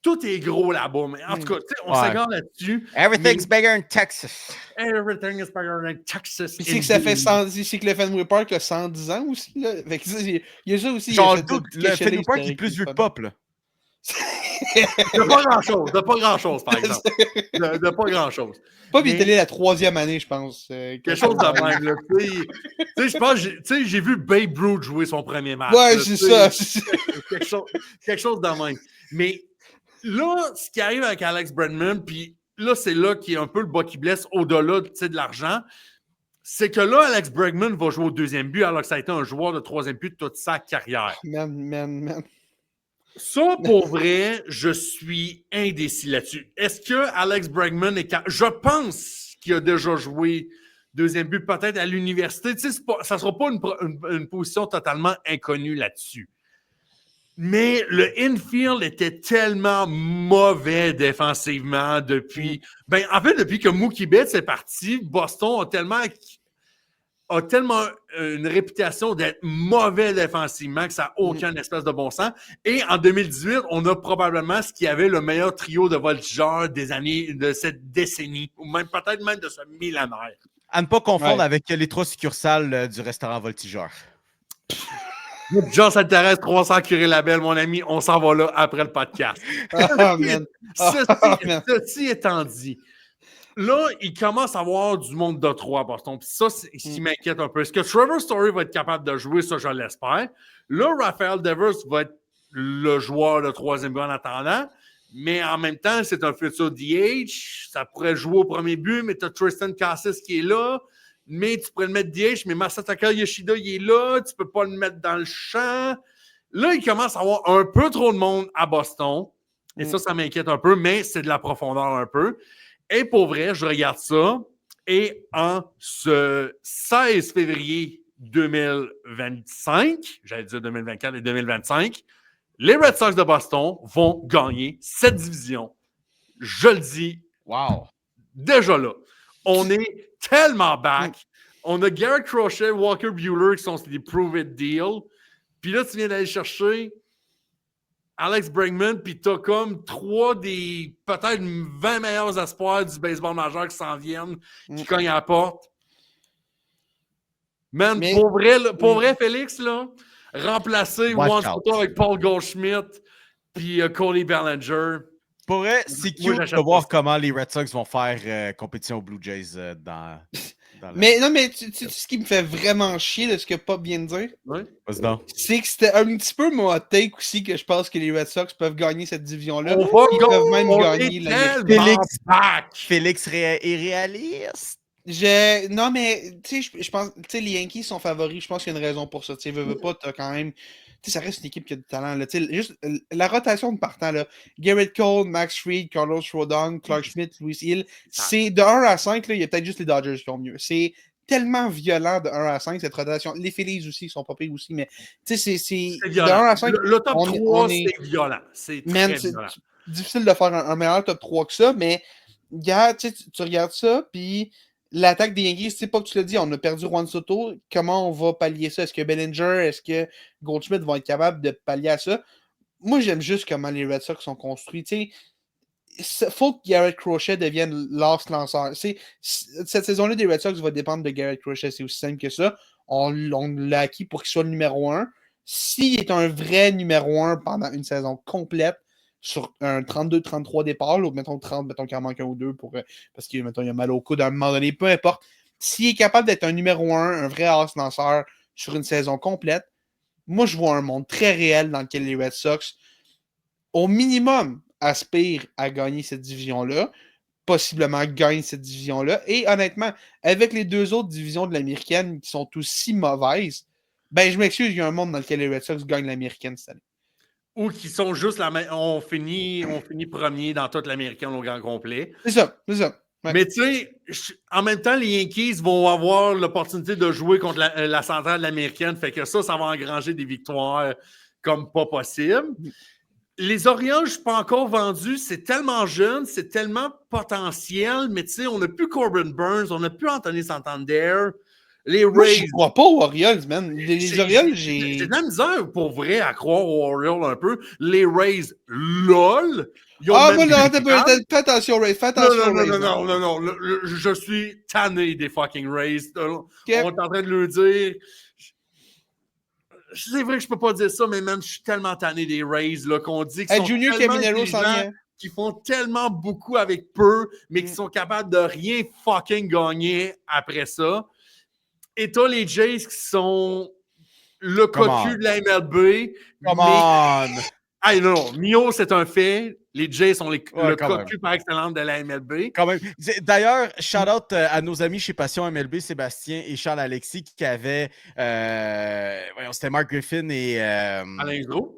tout est gros là-bas. Mais en tout cas, on s'égare là-dessus. Everything's bigger in Texas. Everything is bigger in Texas. Puis c'est que ça fait 110, c'est que le Fenway Park a 110 ans aussi. Là. Fait que il y a ça aussi. Genre, le Fenway Park est plus vieux que Pop, là. De pas grand-chose, par exemple. De pas grand-chose. Pop, il est allé la 3e année, je pense. Quelque chose de même, là. Tu sais, je pense, j'ai vu Babe Ruth jouer son premier match. Ouais, là, c'est ça. Quelque chose de même. Mais là, ce qui arrive avec Alex Bregman, puis là, c'est là qui est un peu le bas qui blesse au-delà de l'argent, c'est que là, Alex Bregman va jouer au 2e but alors que ça a été un joueur de 3e but de toute sa carrière. Man. Ça, pour vrai, je suis indécis là-dessus. Est-ce que Alex Bregman est capable? Je pense qu'il a déjà joué 2e but peut-être à l'université. Tu sais, ça ne sera pas une position totalement inconnue là-dessus. Mais le infield était tellement mauvais défensivement depuis... depuis que Mookie Betts est parti, Boston a tellement une réputation d'être mauvais défensivement que ça n'a aucun espèce de bon sens. Et en 2018, on a probablement ce qui avait le meilleur trio de voltigeurs de cette décennie, ou même peut-être même de ce millénaire. À ne pas confondre avec les 3 succursales du restaurant Voltigeur. John s'intéresse 300 curés label, mon ami. On s'en va là après le podcast. Ceci étant dit, là, il commence à avoir du monde de 3 à Boston. Puis ça, c'est ce qui m'inquiète un peu. Est-ce que Trevor Story va être capable de jouer? Ça, je l'espère. Là, Rafael Devers va être le joueur de 3e but en attendant. Mais en même temps, c'est un futur DH. Ça pourrait jouer au premier but, mais tu as Tristan Cassis qui est là. Mais tu pourrais le mettre DH, mais Masataka Yoshida, il est là. Tu peux pas le mettre dans le champ. Là, il commence à avoir un peu trop de monde à Boston. Et ça m'inquiète un peu, mais c'est de la profondeur un peu. Et pour vrai, je regarde ça. Et en ce 16 février 2025, j'allais dire 2024 et 2025, les Red Sox de Boston vont gagner cette division. Je le dis. Wow. Déjà là. On est tellement back. On a Garrett Crochet, Walker Buehler qui sont des prove-it deal. Puis là, tu viens d'aller chercher Alex Bregman, puis t'as comme 3 des peut-être 20 meilleurs espoirs du baseball majeur qui s'en viennent, qui cognent à la porte. Man, Mais- pour vrai, Félix, là, remplacer Watch Juan out. Soto avec Paul Goldschmidt puis Cody Bellinger. Pour vrai, c'est Moi, cute j'achète de voir pas ça. comment les Red Sox vont faire compétition aux Blue Jays dans la... Mais non, mais tu sais ce qui me fait vraiment chier de ce que Pop vient de dire? Ouais. Vas-y donc. C'est que c'était un petit peu mon hot take aussi que je pense que les Red Sox peuvent gagner cette division-là. On va Ils peuvent même on gagner est la tellement Félix. back. Félix est réaliste. Non, mais tu sais, je pense, tu sais, les Yankees sont favoris. Je pense qu'il y a une raison pour ça. Tu sais, veux pas, t'as quand même. Tu sais, ça reste une équipe qui a du talent. Là. Tu sais, juste la rotation de partant, là. Garrett Cole, Max Fried, Carlos Rodon, Clark Schmidt, Louis Hill. C'est de 1 à 5, là, il y a peut-être juste les Dodgers qui ont mieux. C'est tellement violent de 1 à 5, cette rotation. Les Phillies aussi sont pas pires aussi, mais tu sais, c'est de 1 violent. à 5. Le top on 3, est- c'est violent. C'est Man, très c'est violent. difficile de faire un meilleur top 3 que ça, mais regarde, tu regardes ça, puis l'attaque des Yankees, c'est pas que tu l'as dit, on a perdu Juan Soto. Comment on va pallier ça? Est-ce que Bellinger, est-ce que Goldschmidt vont être capables de pallier à ça? Moi, j'aime juste comment les Red Sox sont construits. Il faut que Garrett Crochet devienne lanceur. Cette saison-là des Red Sox va dépendre de Garrett Crochet. C'est aussi simple que ça. On l'a acquis pour qu'il soit le numéro 1. S'il est un vrai numéro 1 pendant une saison complète, sur un 32-33 départ, ou mettons 30, mettons qu'il en manque un ou deux parce qu'il mettons, il a mal au coude à un moment donné, peu importe. S'il est capable d'être un numéro 1, un vrai lanceur sur une saison complète, moi je vois un monde très réel dans lequel les Red Sox, au minimum, aspirent à gagner cette division-là, possiblement gagnent cette division-là. Et honnêtement, avec les deux autres divisions de l'américaine qui sont aussi mauvaises, ben je m'excuse, il y a un monde dans lequel les Red Sox gagnent l'américaine cette année. Ou qui sont juste on finit premier dans toute l'américaine au grand complet. C'est ça. Ouais. Mais tu sais, en même temps, les Yankees vont avoir l'opportunité de jouer contre la centrale américaine. Fait que ça va engranger des victoires comme pas possible. Les Orioles, je ne suis pas encore vendu. C'est tellement jeune, c'est tellement potentiel. Mais tu sais, on n'a plus Corbin Burns, on n'a plus Anthony Santander. Les Moi, Rays. je crois pas aux Orioles, man. Les Orioles, J'ai de la misère pour vrai à croire aux Orioles un peu. Les Rays, lol. Ah, moi, non, fais attention, Ray. Fais attention, Ray. Non. Je suis tanné des fucking Rays. On est en train de le dire. C'est vrai que je peux pas dire ça, mais même, je suis tellement tanné des Rays, là, qu'on dit qu'ils sont Junior tellement Caminero s'en intelligents, vient. qui font tellement beaucoup avec peu, mais qui sont capables de rien fucking gagner après ça. Et t'as les Jays qui sont le cocu de la MLB. Come on! Ah non, Mio, c'est un fait. Les Jays sont le quand cocu par excellence de la MLB. Quand même. D'ailleurs, shout-out à nos amis chez Passion MLB, Sébastien et Charles-Alexis, qui avaient... c'était Mark Griffin et... Alain Gros.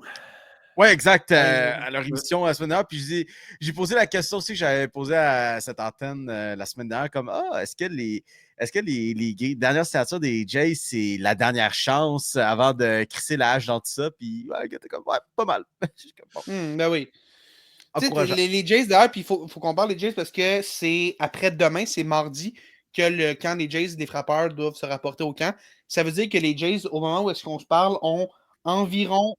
Oui, exact. À leur émission la semaine dernière. Puis j'ai posé la question aussi que j'avais posée à cette antenne la semaine dernière, comme est-ce que les dernières signatures des Jays, c'est la dernière chance avant de crisser la hache dans tout ça? Puis ouais, t'es comme pas mal. Ben oui. Les Jays d'ailleurs, puis il faut qu'on parle des Jays parce que c'est après-demain, c'est mardi, que le camp des Jays des frappeurs doivent se rapporter au camp. Ça veut dire que les Jays, au moment où est-ce qu'on se parle, ont environ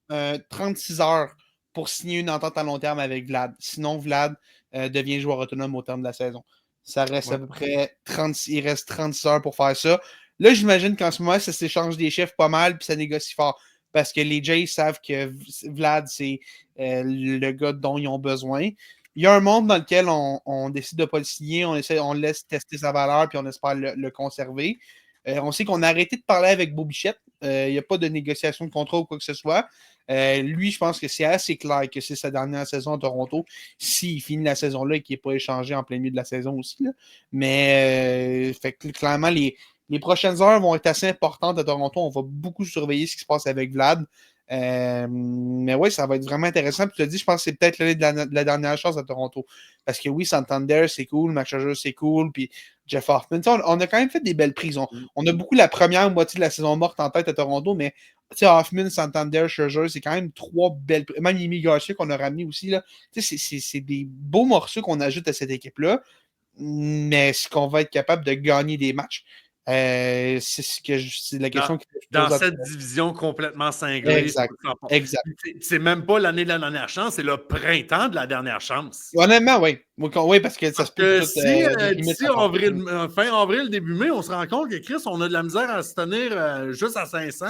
36 heures pour signer une entente à long terme avec Vlad. Sinon, Vlad devient joueur autonome au terme de la saison. Ça reste à peu près 36, il reste 36 heures pour faire ça. Là, j'imagine qu'en ce moment, ça s'échange des chefs pas mal, puis ça négocie fort. Parce que les Jays savent que Vlad, c'est le gars dont ils ont besoin. Il y a un monde dans lequel on décide de ne pas le signer, on laisse tester sa valeur, puis on espère le conserver. On sait qu'on a arrêté de parler avec Bo Bichette. Il n'y a pas de négociation de contrat ou quoi que ce soit. Lui, je pense que c'est assez clair que c'est sa dernière saison à Toronto. S'il finit la saison-là et qu'il n'est pas échangé en plein milieu de la saison aussi. Là. Mais fait que, clairement, les prochaines heures vont être assez importantes à Toronto. On va beaucoup surveiller ce qui se passe avec Vlad. Mais oui, ça va être vraiment intéressant. Puis tu as dit, je pense que c'est peut-être l'année de la dernière chance à Toronto. Parce que oui, Santander, c'est cool. Max Scherzer, c'est cool. Puis Jeff Hoffman. On a quand même fait des belles prises. On a beaucoup la première moitié de la saison morte en tête à Toronto, mais Hoffman, Santander, Scherzer, c'est quand même 3 belles prises. Même Yimi Garcia qu'on a ramené aussi. Là. C'est des beaux morceaux qu'on ajoute à cette équipe-là. Mais est-ce qu'on va être capable de gagner des matchs? C'est la question que je Dans pose cette division complètement cinglée. Exact. Exact. C'est même pas l'année de la dernière chance, c'est le printemps de la dernière chance. Honnêtement, oui. Oui, parce que ça se peut Que si fin avril, début mai, on se rend compte que Chris, on a de la misère à se tenir juste à 500.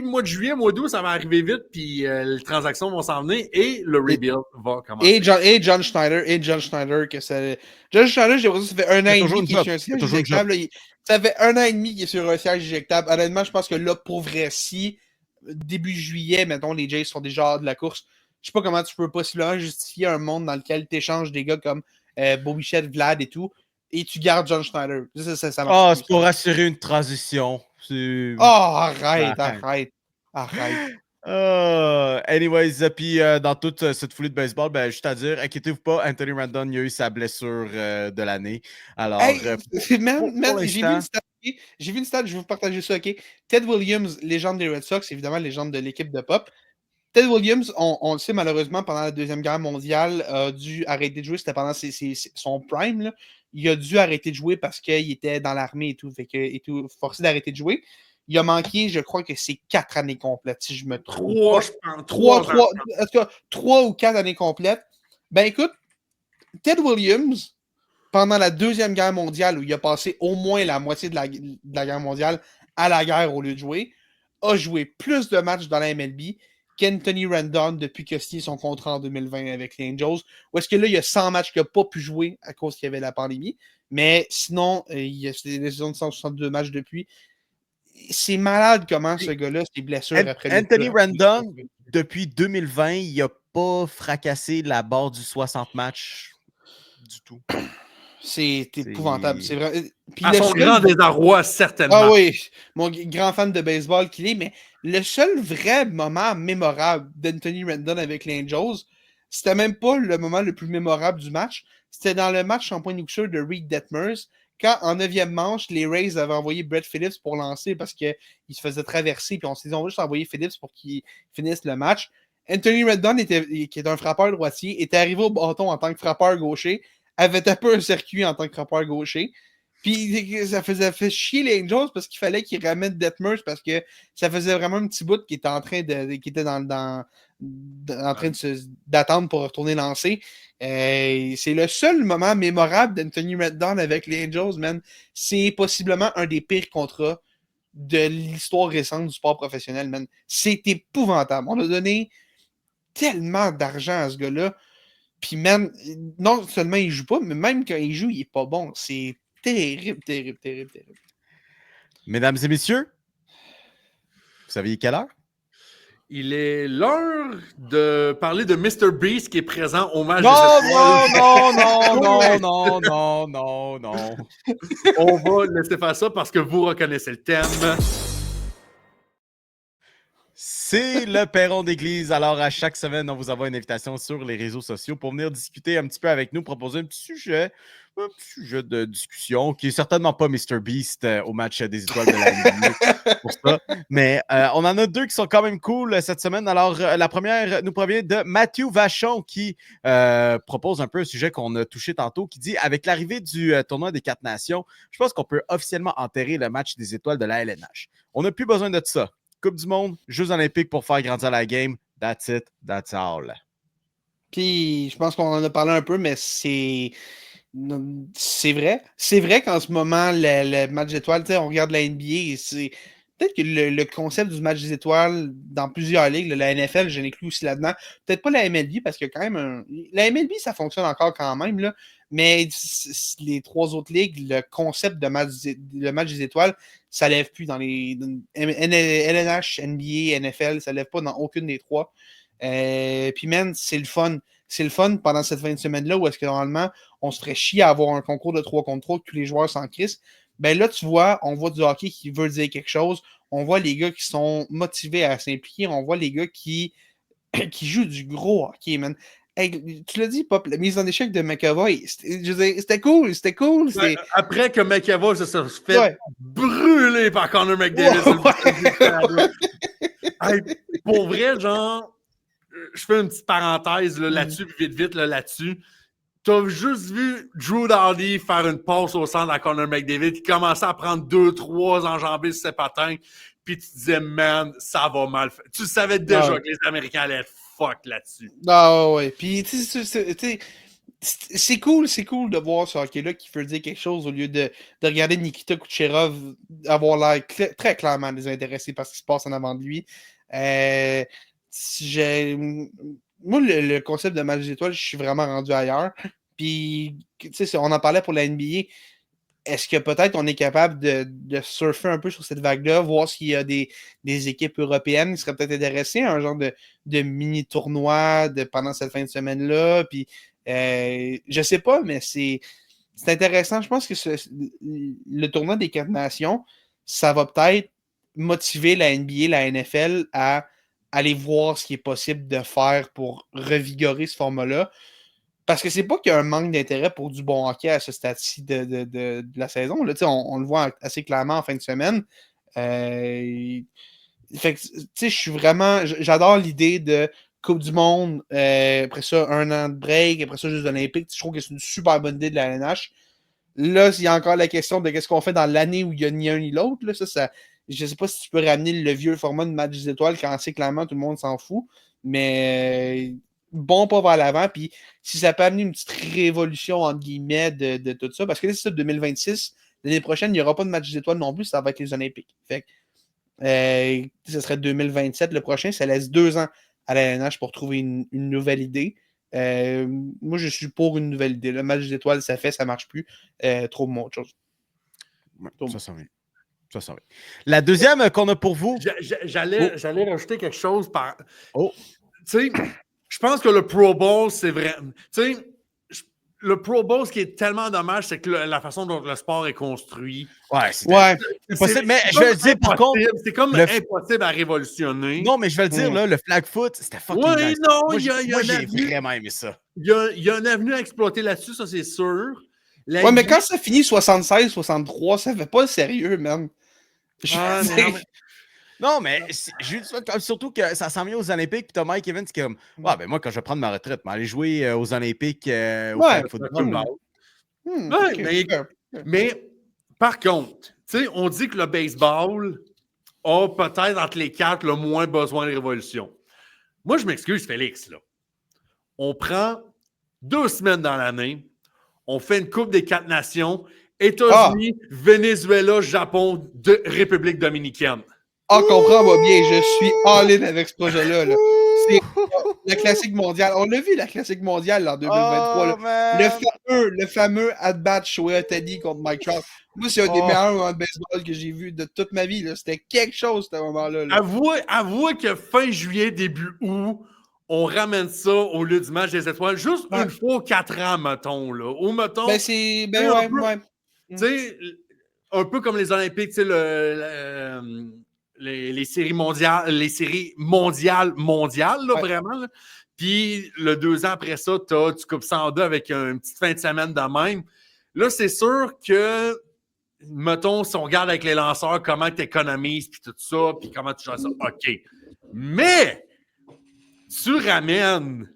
Mois de juillet, mois d'août, ça va arriver vite, puis les transactions vont s'en venir et le rebuild va commencer. Et John Schneider, que ça. John Schneider, j'ai l'impression que ça fait un an et demi qu'il est sur un siège éjectable. Ça fait un an et demi qu'il est sur un siège éjectable. Honnêtement, je pense que là, pour vrai, si début juillet, mettons, les Jays sont déjà hors de la course, je sais pas comment tu peux possiblement justifier un monde dans lequel tu échanges des gars comme Bobichet, Vlad et tout, et tu gardes John Schneider. Ça marche c'est pour assurer une transition. arrête. Anyways, puis dans toute cette foulée de baseball, juste à dire, inquiétez-vous pas, Anthony Rendon, il a eu sa blessure de l'année. Alors, j'ai vu une stat, je vais vous partager ça, OK? Ted Williams, légende des Red Sox, évidemment, légende de l'équipe de pop. Ted Williams, on le sait malheureusement, pendant la Deuxième Guerre mondiale, a dû arrêter de jouer. C'était pendant son prime. Là. Il a dû arrêter de jouer parce qu'il était dans l'armée et tout, forcé d'arrêter de jouer. Il a manqué, je crois que c'est 4 années complètes, si je me trompe. 3 ou 4 années complètes. Ben écoute, Ted Williams, pendant la Deuxième Guerre mondiale, où il a passé au moins la moitié de la guerre mondiale à la guerre au lieu de jouer, a joué plus de matchs dans la MLB qu'Anthony Rendon depuis qu'il a signé son contrat en 2020 avec les Angels. Ou est-ce que là, il y a 100 matchs qu'il n'a pas pu jouer à cause qu'il y avait la pandémie. Mais sinon, il y a des décisions de 162 matchs depuis. C'est malade comment ce gars-là, ses blessures après Anthony Rendon, depuis 2020, il n'a pas fracassé la barre du 60 matchs du tout. C'est épouvantable. C'est vrai. Puis à son grand désarroi, certainement. Ah oui, mon grand fan de baseball qu'il est, mais le seul vrai moment mémorable d'Anthony Rendon avec les Angels, c'était même pas le moment le plus mémorable du match. C'était dans le match en point de de Reed Detmers, quand en 9e manche, les Rays avaient envoyé Brett Phillips pour lancer parce qu'il se faisait traverser, puis on s'est dit, on va juste envoyer Phillips pour qu'il finisse le match. Anthony Rendon, qui est un frappeur droitier, était arrivé au bâton en tant que frappeur gaucher, avait tapé un circuit en tant que frappeur gaucher. Puis ça faisait chier les Angels parce qu'il fallait qu'ils ramènent Detmers parce que ça faisait vraiment un petit bout qui était en train d'attendre pour retourner lancer. C'est le seul moment mémorable d'Anthony Rendon avec les Angels, man. C'est possiblement un des pires contrats de l'histoire récente du sport professionnel, man. C'est épouvantable. On a donné tellement d'argent à ce gars-là. Puis, man, non seulement il joue pas, mais même quand il joue, il est pas bon. C'est terrible. Mesdames et messieurs, vous saviez quelle heure? Il est l'heure de parler de Mr. Beast qui est présent au match. Non. On va laisser faire ça parce que vous reconnaissez le thème. C'est le Perron d'église. Alors, à chaque semaine, on vous envoie une invitation sur les réseaux sociaux pour venir discuter un petit peu avec nous, proposer un petit sujet de discussion qui est certainement pas Mr. Beast au match des étoiles de la NBA pour ça. Mais on en a deux qui sont quand même cool cette semaine. Alors, la première nous provient de Mathieu Vachon qui propose un peu un sujet qu'on a touché tantôt, qui dit « Avec l'arrivée du tournoi des 4 nations, je pense qu'on peut officiellement enterrer le match des étoiles de la LNH. On n'a plus besoin de ça. Coupe du monde, Jeux olympiques pour faire grandir la game. That's it, that's all. » Puis, je pense qu'on en a parlé un peu, mais c'est vrai. C'est vrai qu'en ce moment, le match des étoiles, on regarde la NBA, c'est peut-être que le concept du match des étoiles dans plusieurs ligues, la NFL, je l'inclus aussi là-dedans. Peut-être pas la MLB, parce que quand même, la MLB, ça fonctionne encore quand même, là, mais les 3 autres ligues, le concept de match des étoiles, ça lève plus dans les LNH, NBA, NFL, ça lève pas dans aucune des 3. Puis, man, c'est le fun. C'est le fun pendant cette fin de semaine-là où est-ce que normalement, on se ferait chier à avoir un concours de 3 contre 3 que tous les joueurs s'en crissent. Ben là, tu vois, on voit du hockey qui veut dire quelque chose. On voit les gars qui sont motivés à s'impliquer. On voit les gars qui jouent du gros hockey, man. Hey, tu l'as dit, Pop, la mise en échec de McAvoy, c'était cool. Ouais, après que McAvoy se fait brûler par Connor McDavid. Hey, pour vrai, genre, je fais une petite parenthèse là-dessus, vite là-dessus. t'as juste vu Drew Doughty faire une passe au centre à Connor McDavid qui commençait à prendre 2-3 enjambées sur ses patins, puis tu disais, man, ça va mal faire. Tu savais déjà que les Américains allaient être fuck là-dessus. Ah ouais. Puis, tu sais, c'est cool de voir ce hockey-là qui veut dire quelque chose au lieu de regarder Nikita Kucherov avoir l'air très clairement désintéressé par ce qui se passe en avant de lui. Moi, le concept de match des étoiles, je suis vraiment rendu ailleurs. Puis, tu sais, on en parlait pour la NBA. Est-ce que peut-être on est capable de surfer un peu sur cette vague-là, voir s'il y a des équipes européennes qui seraient peut-être intéressées à un genre de mini-tournoi pendant cette fin de semaine-là? Puis, je sais pas, mais c'est intéressant. Je pense que le tournoi des 4 nations, ça va peut-être motiver la NBA, la NFL à aller voir ce qui est possible de faire pour revigorer ce format-là. Parce que c'est pas qu'il y a un manque d'intérêt pour du bon hockey à ce stade-ci de la saison. Là, on le voit assez clairement en fin de semaine. Fait que, tu sais, je suis vraiment... J'adore l'idée de Coupe du Monde, après ça, 1 an de break, après ça, Jeux olympiques. Je trouve que c'est une super bonne idée de la LNH. Là, il y a encore la question de qu'est-ce qu'on fait dans l'année où il n'y a ni un ni l'autre. Là, je sais pas si tu peux ramener le vieux format de match des étoiles quand c'est clairement tout le monde s'en fout. Mais bon pas vers l'avant. Puis si ça peut amener une petite révolution, entre guillemets, de tout ça. Parce que là, c'est ça, 2026. L'année prochaine, il n'y aura pas de match des étoiles non plus. Ça va être les Olympiques. Fait que, ce serait 2027 le prochain. Ça laisse 2 ans à la LNH pour trouver une nouvelle idée. Moi, je suis pour une nouvelle idée. Le match des étoiles, ça marche plus. Trop de autre chose. Ça s'en vient. La deuxième qu'on a pour vous. J'allais rajouter quelque chose par. Oh. Tu sais, je pense que le Pro Bowl, c'est vrai. Tu sais, le Pro Bowl, ce qui est tellement dommage, c'est que la façon dont le sport est construit. C'est possible. Mais je vais le dire, par contre. C'est comme impossible à révolutionner. Non, mais je vais le dire, là, le flag foot, c'était fucking nice. Non, moi, j'ai vraiment aimé ça. Il y a un avenue à exploiter là-dessus, ça, c'est sûr. Mais quand ça finit 76-63, ça fait pas sérieux, man. Non, mais surtout que ça s'en vient aux Olympiques, puis t'as Mike Evans qui est comme moi, quand je vais prendre ma retraite, je vais aller jouer aux Olympiques au flag football. Mais par contre, on dit que le baseball a peut-être entre les 4 le moins besoin de révolution. Moi, je m'excuse, Félix. Là. On prend 2 semaines dans l'année, on fait une Coupe des 4 nations, États-Unis, Venezuela, Japon, République dominicaine. Comprends-moi bien, je suis all-in avec ce projet-là. Là. C'est la classique mondiale. On l'a vu, la classique mondiale en 2023. Le fameux at-bat Shohei Ohtani contre Mike Trout. Moi, c'est un des meilleurs moments de baseball que j'ai vu de toute ma vie. Là. C'était quelque chose, ce moment-là. Là. Avouez que fin juillet, début août, on ramène ça au lieu du match des étoiles, juste une fois aux 4 ans, mettons. Là. Ou mettons. Tu sais, un peu comme les Olympiques, tu sais, les séries mondiales, là, vraiment. Là. Puis, le 2 ans après ça, tu coupes ça en deux avec une petite fin de semaine de même. Là, c'est sûr que, mettons, si on regarde avec les lanceurs, comment tu économises, puis tout ça, puis comment tu gères ça, OK. Mais, tu ramènes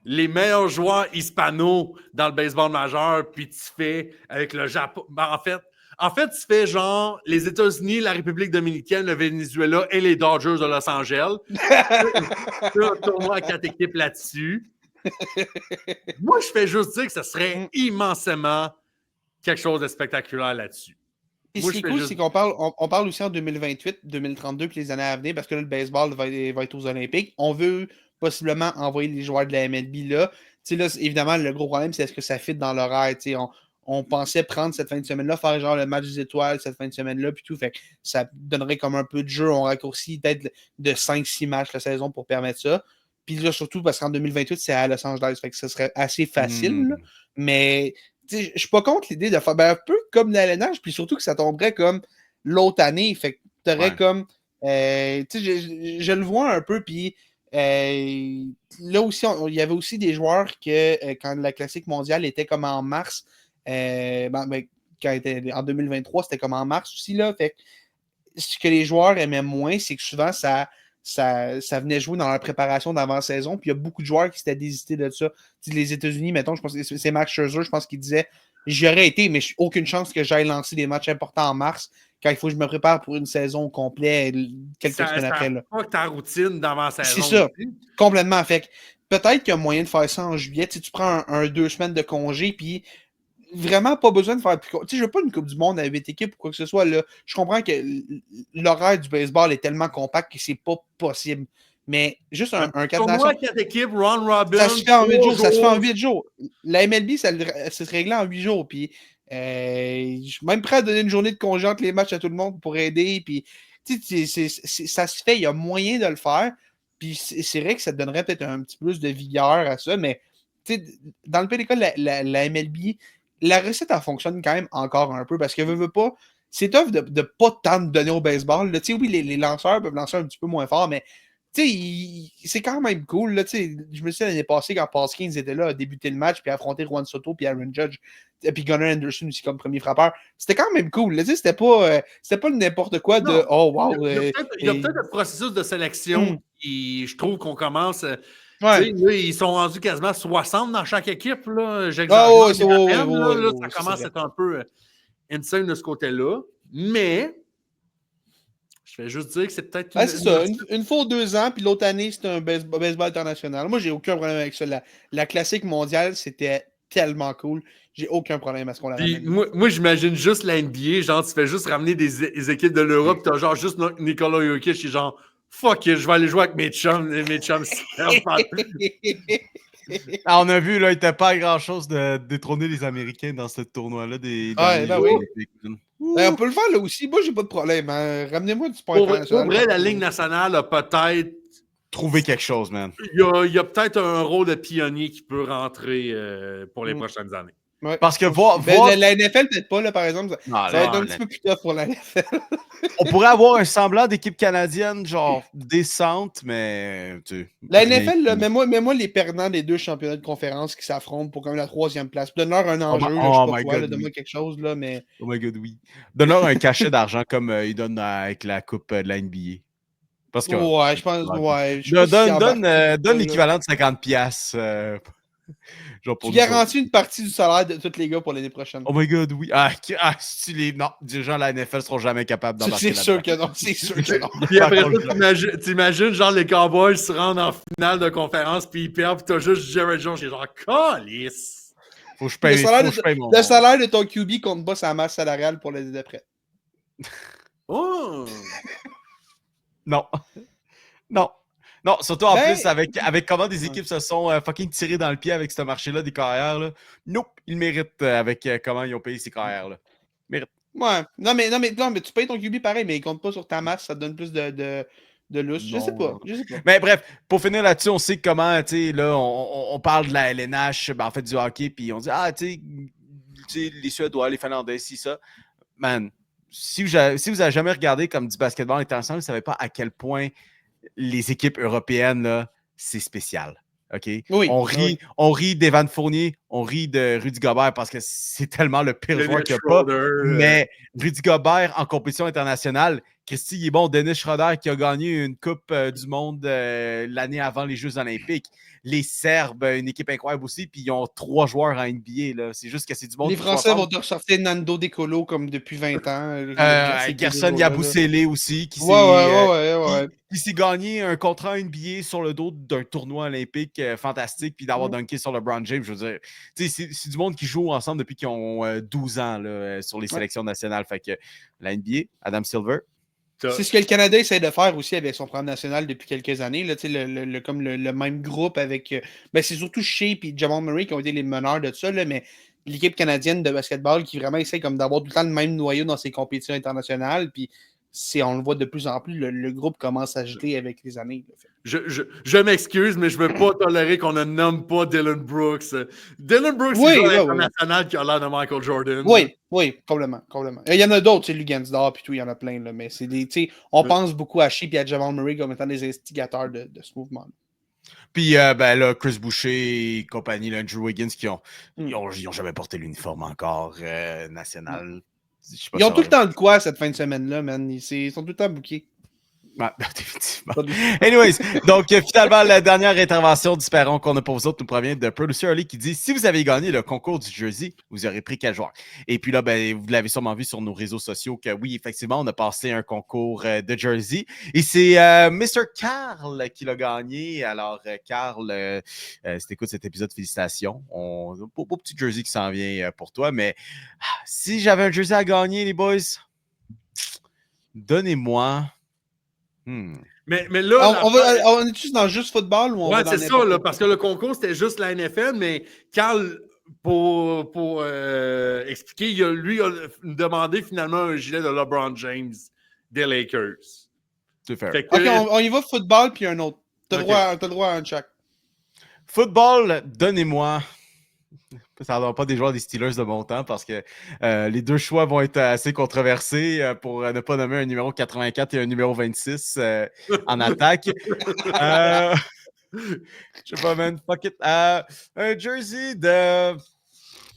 les meilleurs joueurs hispanos dans le baseball majeur, puis tu fais avec le Japon. En fait, tu fais genre les États-Unis, la République dominicaine, le Venezuela et les Dodgers de Los Angeles. Tu un tournoi à 4 équipes là-dessus. Moi, je fais juste dire que ce serait immensément quelque chose de spectaculaire là-dessus. Et ce qui est cool, c'est qu'on parle aussi en 2028, 2032, puis les années à venir, parce que là, le baseball va être aux Olympiques. On veut possiblement envoyer les joueurs de la MLB là. Tu sais, là, évidemment, le gros problème, c'est est-ce que ça fit dans l'horaire. Tu sais, on pensait prendre cette fin de semaine-là, faire genre le match des étoiles cette fin de semaine-là, puis tout. Fait que ça donnerait comme un peu de jeu. On raccourcit peut-être de 5-6 matchs la saison pour permettre ça. Puis là, surtout parce qu'en 2028, c'est à Los Angeles. Fait que ça serait assez facile. Là. Mais je suis pas contre l'idée de faire un peu comme la LNH, puis surtout que ça tomberait comme l'autre année. Fait que tu aurais comme. Je le vois un peu, puis. Là aussi, il y avait aussi des joueurs que quand la classique mondiale était comme en mars, quand était en 2023, c'était comme en mars aussi. Là, fait ce que les joueurs aimaient moins, c'est que souvent ça ça venait jouer dans leur préparation d'avant-saison. Puis il y a beaucoup de joueurs qui s'étaient désistés de ça. Les États-Unis, mettons, je pense que c'est Max Scherzer, je pense qu'il disait j'y aurais été, mais aucune chance que j'aille lancer des matchs importants en mars quand il faut que je me prépare pour une saison complète quelques semaines après. C'est pas ta routine d'avant-saison. C'est ça, complètement. Fait que peut-être qu'il y a moyen de faire ça en juillet. Tu prends 2 semaines de congé, puis vraiment pas besoin de faire plus court. Tu sais, je veux pas une Coupe du Monde à 8 équipes ou quoi que ce soit. Là. Je comprends que l'horaire du baseball est tellement compact que c'est pas possible. Mais juste un 4 nations. 4 équipes, Ron Robin. Ça se fait en 8 jours. Ça se fait en 8 jours. La MLB, ça se réglait en 8 jours. Puis, je suis même prêt à donner une journée de congé entre les matchs à tout le monde pour aider. Puis, tu sais, ça se fait. Il y a moyen de le faire. Puis, c'est vrai que ça donnerait peut-être un petit peu plus de vigueur à ça. Mais, tu sais, dans le pire des cas, la MLB, la recette, elle fonctionne quand même encore un peu parce que veut pas. C'est tough de pas tant de donner au baseball. Tu sais, oui, les lanceurs peuvent lancer un petit peu moins fort, mais tu sais, c'est quand même cool. Là, je me souviens l'année passée quand Paskins était là, a débuté le match, puis affronté Juan Soto, puis Aaron Judge, puis Gunnar Anderson aussi comme premier frappeur. C'était quand même cool. Là, c'était pas n'importe quoi de non, oh wow. Il y a peut-être un processus de sélection qui, je trouve qu'on commence. Ouais. Là, ils sont rendus quasiment 60 dans chaque équipe. Là. Ça commence à être un peu insane de ce côté-là. Mais je vais juste dire que c'est peut-être... c'est ça. Une fois 2 ans, puis l'autre année, c'était un baseball international. Moi, j'ai aucun problème avec ça. La classique mondiale, c'était tellement cool. J'ai aucun problème à ce qu'on la ramène. Moi, j'imagine juste la NBA. Genre, tu fais juste ramener des équipes de l'Europe. T'as genre juste Nikola Jokic qui est genre... Fuck it, je vais aller jouer avec mes chums. On a vu, là, il n'était pas à grand-chose de détrôner les Américains dans ce tournoi-là. Oui. On peut le faire là aussi. Moi, j'ai pas de problème. Hein. Ramenez-moi du sport international. Pour vrai, la Ligue nationale a peut-être trouvé quelque chose, man. Il y a peut-être un rôle de pionnier qui peut rentrer pour les prochaines années. Ouais. Parce que la NFL, peut-être pas, là, par exemple. Ça va être un petit peu plus tough pour la NFL. On pourrait avoir un semblant d'équipe canadienne, genre décente, mais. La NFL, là, mets-moi les perdants des 2 championnats de conférence qui s'affrontent pour comme la 3e place. Donne-leur un enjeu, je sais pas quoi, donne-moi quelque chose, là, mais. Oh my god, oui. Donne-leur un cachet d'argent comme ils donnent avec la coupe de la NBA. Parce que. Ouais, je pense. Donne l'équivalent de 50$. Tu garantis une partie du salaire de tous les gars pour l'année prochaine. Oh my god, oui. Non, des gens, la NFL seront jamais capables d'embarquer. C'est sûr que non. C'est sûr que non. Puis après ça, t'imagines, genre, les Cowboys se rendent en finale de conférence, puis ils perdent, puis t'as juste Jared Jones qui est genre, calice. Faut que je paye le salaire de ton QB compte pas sa masse salariale pour l'année d'après. Oh! Non. Non, surtout en plus, avec comment des équipes se sont fucking tirées dans le pied avec ce marché-là des carrières. Là. Nope, ils méritent avec comment ils ont payé ces carrières-là. Méritent. Ouais. Non, mais tu payes ton QB pareil, mais il compte pas sur ta masse, ça te donne plus de lousse. Je sais pas. Mais bref, pour finir là-dessus, on sait comment, tu sais, là, on parle de la LNH, en fait, du hockey, puis on dit, tu sais, les Suédois, les Finlandais, ça. Man, si vous avez jamais regardé comme du basketball international, vous ne savez pas à quel point les équipes européennes, là, c'est spécial. OK? Oui, on rit d'Evan Fournier, on rit de Rudy Gobert parce que c'est tellement le pire joueur qu'il n'y a pas. Mais Rudy Gobert en compétition internationale, Christy, il est bon. Dennis Schroeder qui a gagné une Coupe du Monde l'année avant les Jeux Olympiques. Les Serbes, une équipe incroyable aussi, puis ils ont 3 joueurs en NBA. Là. C'est juste que c'est du monde. Les Français vont te ressortir Nando De Colo comme depuis 20 ans. Gerson Yabusele aussi, qui s'est gagné un contrat NBA sur le dos d'un tournoi olympique fantastique, puis d'avoir dunké sur LeBron James. Je veux dire, c'est du monde qui joue ensemble depuis qu'ils ont 12 ans là, sur les sélections nationales. Fait que la NBA, Adam Silver. C'est ce que le Canada essaie de faire aussi avec son programme national depuis quelques années. Là, comme le même groupe avec. C'est surtout Shea et Jamal Murray qui ont été les meneurs de ça, là, mais l'équipe canadienne de basketball qui vraiment essaie comme d'avoir tout le temps le même noyau dans ses compétitions internationales. Puis on le voit de plus en plus, le groupe commence à jeter avec les années. Là, je m'excuse, mais je ne veux pas tolérer qu'on ne nomme pas Dylan Brooks. Dylan Brooks, c'est international qui a l'air de Michael Jordan. Oui, complètement. Il y en a d'autres, Lugansdor puis tout, il y en a plein, là, mais c'est on pense beaucoup à Shea et à Jamal Murray comme étant des instigateurs de ce mouvement. Puis là, Chris Boucher et compagnie, Andrew Wiggins, qui ont jamais porté l'uniforme encore national. Ils ont tout le temps de quoi cette fin de semaine-là, man. Ils sont tout le temps bookés. Ouais, définitivement. Anyways, donc finalement, la dernière intervention du Perron qu'on a pour vous autres nous provient de Producer Early qui dit « Si vous avez gagné le concours du jersey, vous aurez pris quel joueur? » Et puis là, ben, vous l'avez sûrement vu sur nos réseaux sociaux que oui, effectivement, on a passé un concours de jersey. Et c'est Mr. Carl qui l'a gagné. Alors, Carl, si t'écoutes cet épisode, félicitations. Beau petit jersey qui s'en vient pour toi. Mais si j'avais un jersey à gagner, les boys, donnez-moi... Mais là, on est juste dans juste football ou on va dans c'est ça, là, parce que le concours, c'était juste la NFL, mais Carl, pour expliquer, lui a demandé finalement un gilet de LeBron James des Lakers. C'est fair. OK, on y va football puis un autre. T'as le droit à un chaque. Football, donnez-moi... Ça ne va pas des joueurs des Steelers de mon temps parce que les deux choix vont être assez controversés pour ne pas nommer un numéro 84 et un numéro 26 en attaque. Je sais pas, man. Fuck it. Un jersey de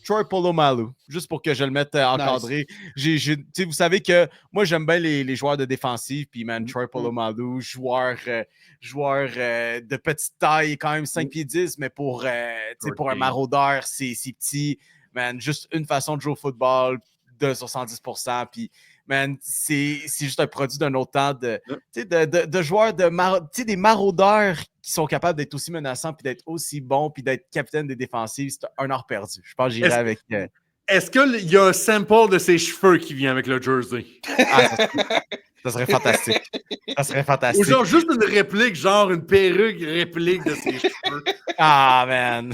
Troy Polamalu, juste pour que je le mette encadré. Nice. Vous savez que moi, j'aime bien les joueurs de défensive. Puis, man, Troy Polamalu, joueur de petite taille, quand même 5 pieds 10, mais pour un maraudeur, c'est petit. Man, juste une façon de jouer au football de 70%. Puis, man, c'est juste un produit d'un autre temps de joueurs, des maraudeurs qui sont capables d'être aussi menaçants, puis d'être aussi bons, puis d'être capitaine des défensives. C'est un heure perdu. Je pense que j'irai avec... Est-ce qu'il y a un sample de ses cheveux qui vient avec le jersey? Ça serait fantastique. Ça serait fantastique. Ou genre juste une réplique, genre une perruque réplique de ses cheveux. Ah, man!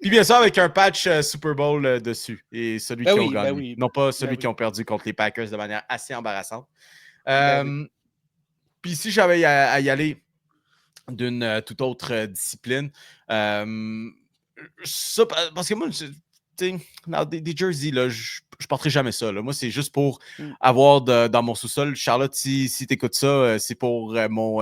Puis bien sûr, avec un patch Super Bowl dessus. Et celui qui ont gagné. Non pas celui qui ont perdu contre les Packers de manière assez embarrassante. Puis si j'avais à y aller d'une toute autre discipline, ça, parce que moi, dans des jerseys, là, je porterai jamais ça. Là. Moi, c'est juste pour avoir dans mon sous-sol. Charlotte, si tu écoutes ça, c'est pour mon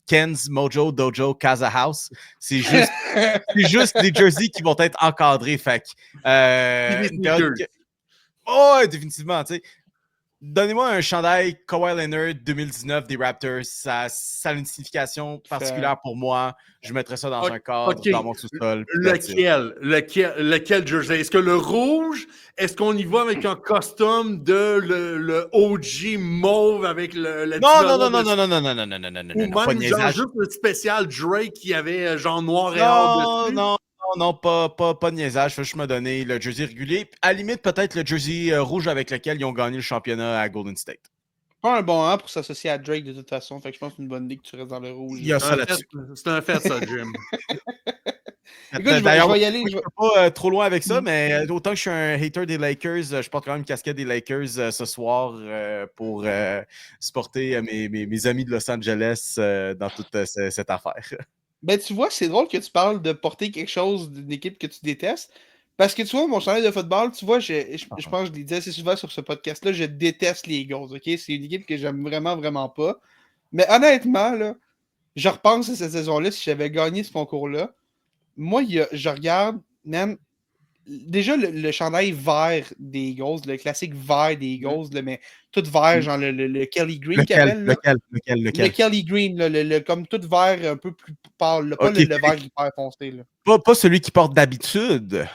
Ken's Mojo Dojo Casa House. C'est juste des jerseys qui vont être encadrés. Fait définitivement. Donnez-moi un chandail Kawhi Leonard 2019 des Raptors. Ça a une signification particulière pour moi. Je mettrais ça dans un cadre, dans mon sous-sol. Lequel jersey? Est-ce que le rouge? Est-ce qu'on y va avec un costume de le OG mauve avec le Non. Ou même genre juste le spécial Drake qui avait genre noir et or dessus? Non, pas de niaisage. Faut juste me donner le jersey régulier. À la limite, peut-être le jersey rouge avec lequel ils ont gagné le championnat à Golden State. Pas un bon pour s'associer à Drake de toute façon. Fait que je pense que c'est une bonne idée que tu restes dans le rouge. Il y a ça là-dessus. C'est un fait, ça, Jim. Écoute, je vais y aller. Je ne vais pas trop loin avec ça, mais autant que je suis un hater des Lakers, je porte quand même une casquette des Lakers ce soir pour supporter mes amis de Los Angeles dans toute cette affaire. Ben, tu vois, c'est drôle que tu parles de porter quelque chose d'une équipe que tu détestes. Parce que tu vois, mon chandail de football, tu vois, je pense que je l'ai dit assez souvent sur ce podcast-là, je déteste les Eagles, OK? C'est une équipe que j'aime vraiment, vraiment pas. Mais honnêtement, là, je repense à cette saison-là, si j'avais gagné ce concours-là. Moi, je regarde, même, déjà le chandail vert des Eagles, le classique vert des Eagles, mais tout vert, genre le Kelly Green lequel? Le Kelly Green, comme tout vert un peu plus pâle, pas le vert hyper foncé. Là. Pas celui qui porte d'habitude.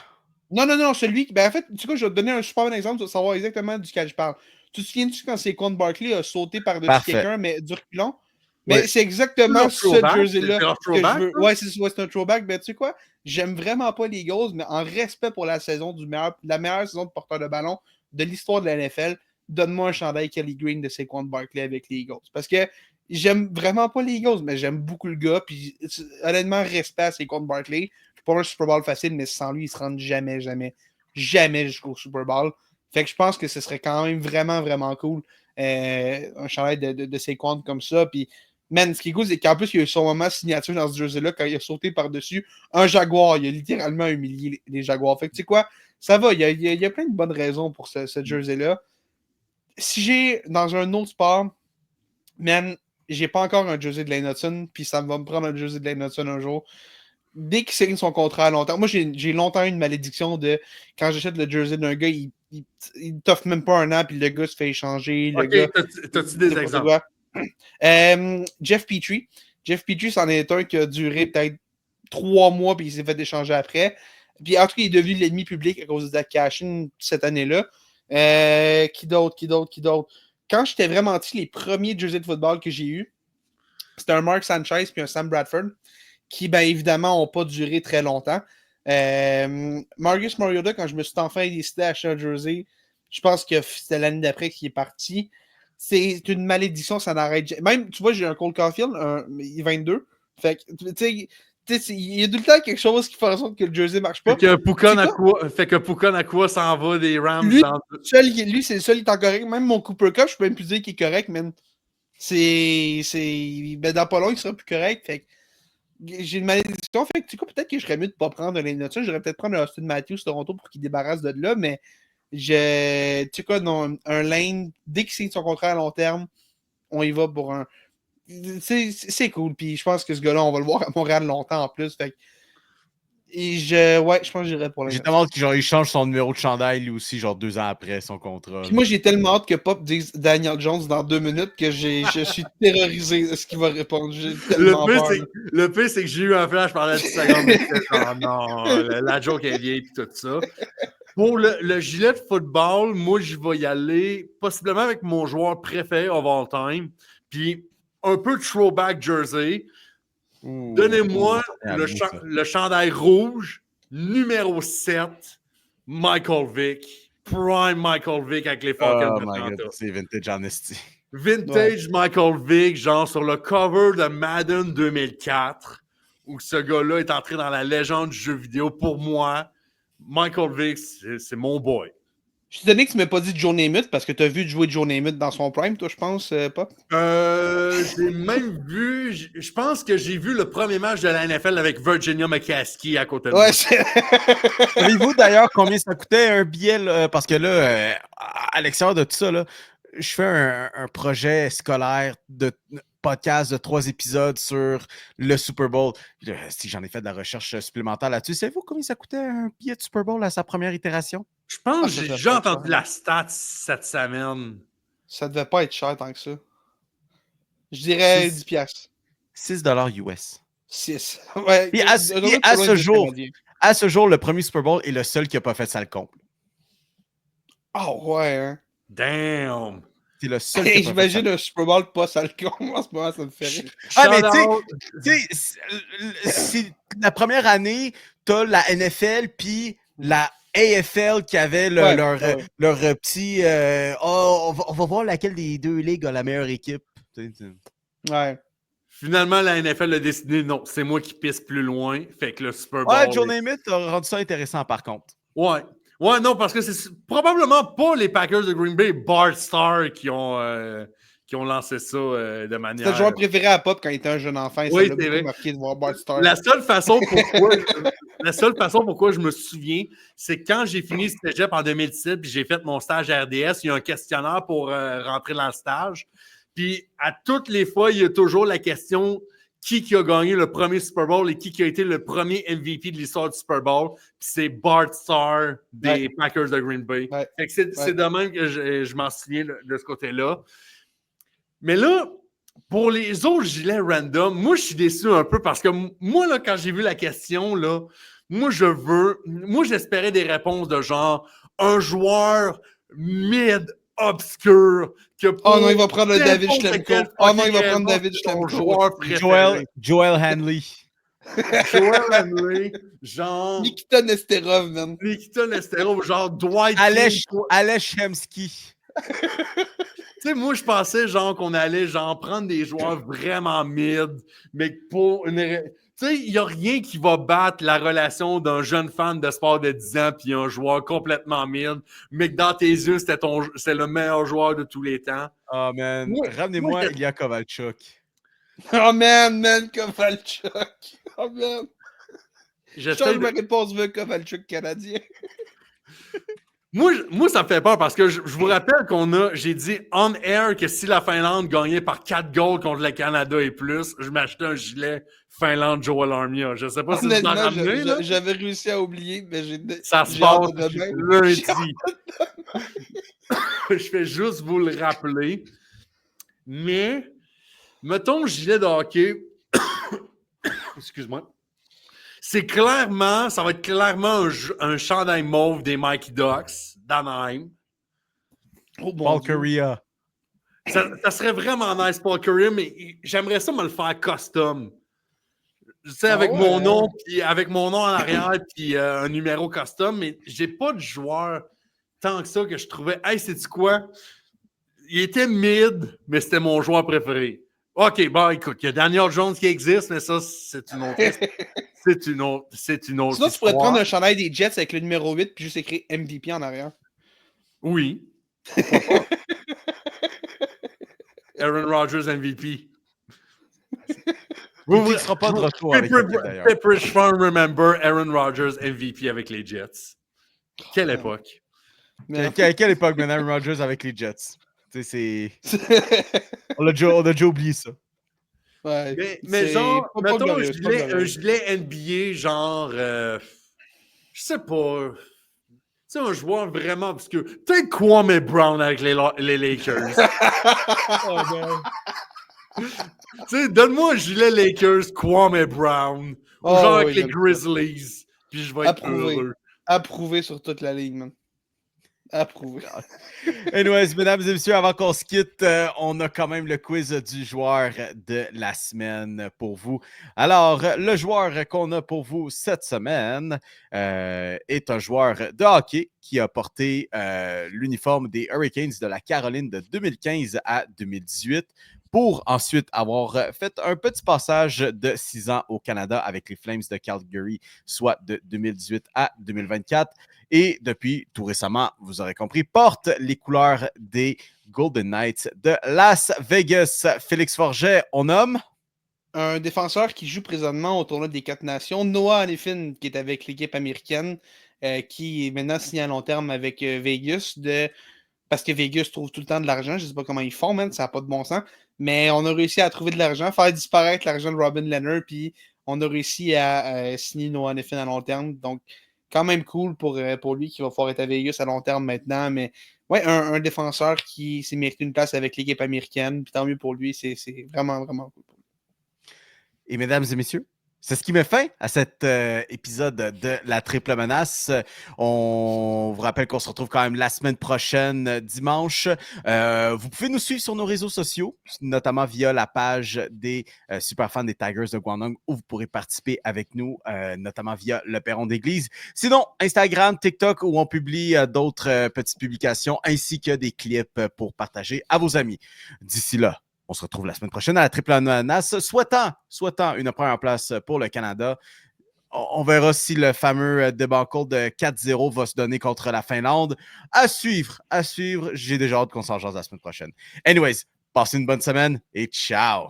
Non, celui qui. Ben, en fait, tu sais, je vais te donner un super bon exemple, tu vas savoir exactement duquel je parle. Tu te souviens-tu quand Saquon Barkley a sauté par-dessus quelqu'un, mais du reculon? Mais c'est exactement ce jersey-là que je veux. Ouais, c'est un throwback. Ben, tu sais quoi? J'aime vraiment pas les Eagles, mais en respect pour la saison la meilleure saison de porteur de ballon de l'histoire de la NFL, donne-moi un chandail Kelly Green de Saquon Barkley avec les Eagles. Parce que j'aime vraiment pas les Eagles, mais j'aime beaucoup le gars. Puis honnêtement, respect à Saquon Barkley. Pas un Super Bowl facile, mais sans lui, il se rend jamais jusqu'au Super Bowl. Fait que je pense que ce serait quand même vraiment, vraiment cool. Un chandail de Saquon comme ça. Puis, man, ce qui est cool, c'est qu'en plus, il y a eu son moment signature dans ce jersey-là quand il a sauté par-dessus un Jaguar. Il a littéralement humilié les Jaguars. Fait que tu sais quoi, ça va. Il y a plein de bonnes raisons pour ce jersey-là. Si j'ai dans un autre sport, man, j'ai pas encore un jersey de Lane Hudson, puis ça va me prendre un jersey de Lane Hudson un jour. Dès qu'il signe son contrat à longtemps, moi j'ai longtemps eu une malédiction de quand j'achète le jersey d'un gars, il t'offre même pas un an, puis le gars se fait échanger. T'as-tu des exemples? Jeff Petrie. Jeff Petrie, c'en est un qui a duré peut-être 3 mois, puis il s'est fait échanger après. Puis en tout cas, il est devenu l'ennemi public à cause de Zach Cashin cette année-là. Qui d'autre? Quand j'étais vraiment petit, les premiers jerseys de football que j'ai eus, c'était un Mark Sanchez puis un Sam Bradford, qui, bien évidemment, n'ont pas duré très longtemps. Marcus Mariota, quand je me suis enfin décidé à acheter un jersey, je pense que c'était l'année d'après qu'il est parti. C'est une malédiction, ça n'arrête. Même, tu vois, j'ai un Cole Caulfield, il est 22. Fait que, tu sais, il y a tout le temps quelque chose qui fait en sorte que le jersey ne marche pas. Fait que Puka Nakua s'en va des Rams. Lui, c'est le seul qui est en correct. Même mon Cooper Cup, je peux même plus dire qu'il est correct, man. Ben, dans pas long, il sera plus correct. Fait que j'ai une malédiction. Fait que, tu sais quoi, peut-être que je serais mieux de ne pas prendre un lane de ça. J'aurais peut-être prendre un Austin Matthews Toronto pour qu'il débarrasse de là, mais tu sais quoi, non, un lane, dès qu'il signe son contrat à long terme, on y va pour un. C'est cool. Puis je pense que ce gars-là, on va le voir à Montréal longtemps en plus. Fait que, je pense que j'irais pour J'ai tellement hâte qu'il change son numéro de chandail lui aussi, genre 2 ans après son contrat. Puis moi, j'ai tellement hâte que Pop dise Daniel Jones dans 2 minutes que je suis terrorisé de ce qu'il va répondre. J'ai tellement peur. Le pire, c'est que j'ai eu un flash pendant 10 secondes. Oh non, la joke est vieille et tout ça. Pour le gilet de football, moi, je vais y aller possiblement avec mon joueur préféré of all time. Puis un peu de throwback jersey. Donnez-moi le chandail rouge, numéro 7, Michael Vick. Prime Michael Vick avec les Falcons. Oh my God, c'est vintage honesty. Vintage Michael Vick, genre sur le cover de Madden 2004, où ce gars-là est entré dans la légende du jeu vidéo. Pour moi, Michael Vick, c'est mon boy. Je suis étonné que tu ne m'aies pas dit Joe Namath parce que tu as vu jouer Joe Namath dans son prime, toi, je pense, Pop? J'ai même vu, je pense que j'ai vu le premier match de la NFL avec Virginia McCaskey à côté de moi. Savez-vous d'ailleurs combien ça coûtait un billet? Là, parce que là, à l'extérieur de tout ça, là, je fais un projet scolaire de podcast de 3 épisodes sur le Super Bowl. Si j'en ai fait de la recherche supplémentaire là-dessus, savez-vous combien ça coûtait un billet de Super Bowl à sa première itération? Je pense que j'ai déjà entendu la stat cette semaine. Ça devait pas être cher tant que ça. Je dirais 10$. $6 US. 6. Ouais. Et à ce jour, le premier Super Bowl est le seul qui n'a pas fait ça le comble. Oh ouais, hein. Damn! C'est le seul. Hey, j'imagine un Super Bowl pas ça le comble. En ce moment, ça me fait rire. Ah, mais tu sais, c'est la première année, t'as la NFL puis la AFL qui avait leur petit on va voir laquelle des deux ligues a la meilleure équipe. Ouais. Finalement, la NFL a décidé non, c'est moi qui pisse plus loin. Fait que le Super Bowl. Ouais, Joe Namath a rendu ça intéressant par contre. Ouais. Ouais, non, parce que c'est probablement pas les Packers de Green Bay, Bart Starr, qui ont lancé ça de manière. C'était le joueur préféré à Pop quand il était un jeune enfant. Oui, ça l'a beaucoup marqué de voir Bart Starr. La seule façon pourquoi je me souviens, c'est quand j'ai fini ce cégep en 2017 puis j'ai fait mon stage à RDS, il y a un questionnaire pour rentrer dans le stage. Puis à toutes les fois, il y a toujours la question qui a gagné le premier Super Bowl et qui a été le premier MVP de l'histoire du Super Bowl. Puis c'est Bart Starr des Packers de Green Bay. Ouais. Fait que c'est de même que je m'en souviens de ce côté-là. Mais là, pour les autres gilets random, moi, je suis déçu un peu parce que moi, là, quand j'ai vu la question, là, moi, j'espérais des réponses de genre un joueur mid obscur. Oh non, il va prendre David Schlemko. Oh non, il va prendre David Schlemko. Joel Hanley. Joel Hanley, genre. Nikita Nesterov, man. Nikita Nesterov, genre Dwight. Alex Shemsky. Tu sais, moi, je pensais genre qu'on allait genre prendre des joueurs vraiment mid, mais pour une. Tu sais, il n'y a rien qui va battre la relation d'un jeune fan de sport de 10 ans puis un joueur complètement mid, mais que dans tes yeux, c'est le meilleur joueur de tous les temps. Oh man, ramenez-moi Ilya Kovalchuk. Oh man, Kovalchuk. Oh man. Je change ma réponse vers Kovalchuk canadien. Moi, ça me fait peur parce que je vous rappelle j'ai dit on air que si la Finlande gagnait par 4 goals contre le Canada et plus, je m'achetais un gilet Finlande Joel Armia. Je sais pas si vous en ramenez, là. J'avais réussi à oublier, mais ça se passe lundi. Je fais juste vous le rappeler. Mais mettons le gilet de hockey. Excuse-moi. Ça va être clairement un chandail mauve des Mighty Ducks d'Anaheim. Oh, bon Paul Dieu. Korea. Ça serait vraiment nice, Paul Korea, mais j'aimerais ça me le faire custom. Tu sais, avec mon nom, puis avec mon nom en arrière, puis un numéro custom, mais j'ai pas de joueur tant que ça que je trouvais. Hey, sais-tu quoi? Il était mid, mais c'était mon joueur préféré. OK, bon, écoute, il y a Daniel Jones qui existe, mais ça, c'est une autre c'est une autre Sinon, tu pourrais te histoire. prendre un chandail des Jets avec le numéro 8 puis juste écrire MVP en arrière. Oui. Aaron Rodgers MVP. Il ne sera pas de retour avec l'équipe, d'ailleurs. Pepperidge Farm remember Aaron Rodgers MVP avec les Jets. Quelle époque. Quelle époque, maintenant, Aaron Rodgers avec les Jets? Tu sais, on a déjà oublié ça. Ouais, mais c'est genre, pas mettons glorieux, c'est pas un glorieux. gilet NBA, genre, je sais pas. Tu sais, un joueur vraiment obscur. Peut-être Kwame Brown avec les Lakers. Oh, non. Tu sais, donne-moi un gilet Lakers, Kwame Brown, ou Oh, genre oui, avec les j'aime ça. Grizzlies, puis je vais être Approuvé. heureux. Approuvé sur toute la ligue, man. Approuvé. Anyways, mesdames et messieurs, avant qu'on se quitte, on a quand même le quiz du joueur de la semaine pour vous. Alors, le joueur qu'on a pour vous cette semaine est un joueur de hockey qui a porté l'uniforme des Hurricanes de la Caroline de 2015 à 2018 pour ensuite avoir fait un petit passage de 6 ans au Canada avec les Flames de Calgary, soit de 2018 à 2024. Et depuis, tout récemment, vous aurez compris, porte les couleurs des Golden Knights de Las Vegas. Félix Forget, on nomme Un défenseur qui joue présentement au tournoi des 4 nations, Noah Hanifin, qui est avec l'équipe américaine, qui est maintenant signé à long terme avec Vegas, parce que Vegas trouve tout le temps de l'argent. Je ne sais pas comment ils font, man, ça n'a pas de bon sens. Mais on a réussi à trouver de l'argent, faire disparaître l'argent de Robin Lehner, puis on a réussi à signer Noah Hanifin à long terme. Donc, quand même cool pour lui qui va pouvoir être à Vegas à long terme maintenant. Mais ouais, un défenseur qui s'est mérité une place avec l'équipe américaine. Puis tant mieux pour lui, c'est vraiment, vraiment cool. Et mesdames et messieurs, c'est ce qui met fin à cet épisode de La Triple Menace. On vous rappelle qu'on se retrouve quand même la semaine prochaine, dimanche. Vous pouvez nous suivre sur nos réseaux sociaux, notamment via la page des superfans des Tigers de Guangdong, où vous pourrez participer avec nous, notamment via le perron d'église. Sinon, Instagram, TikTok, où on publie d'autres petites publications, ainsi que des clips pour partager à vos amis. D'ici là, on se retrouve la semaine prochaine à la Triple Menace, souhaitant une première place pour le Canada. On verra si le fameux debacle de 4-0 va se donner contre la Finlande. À suivre. J'ai déjà hâte qu'on s'en jase la semaine prochaine. Anyways, passez une bonne semaine et ciao!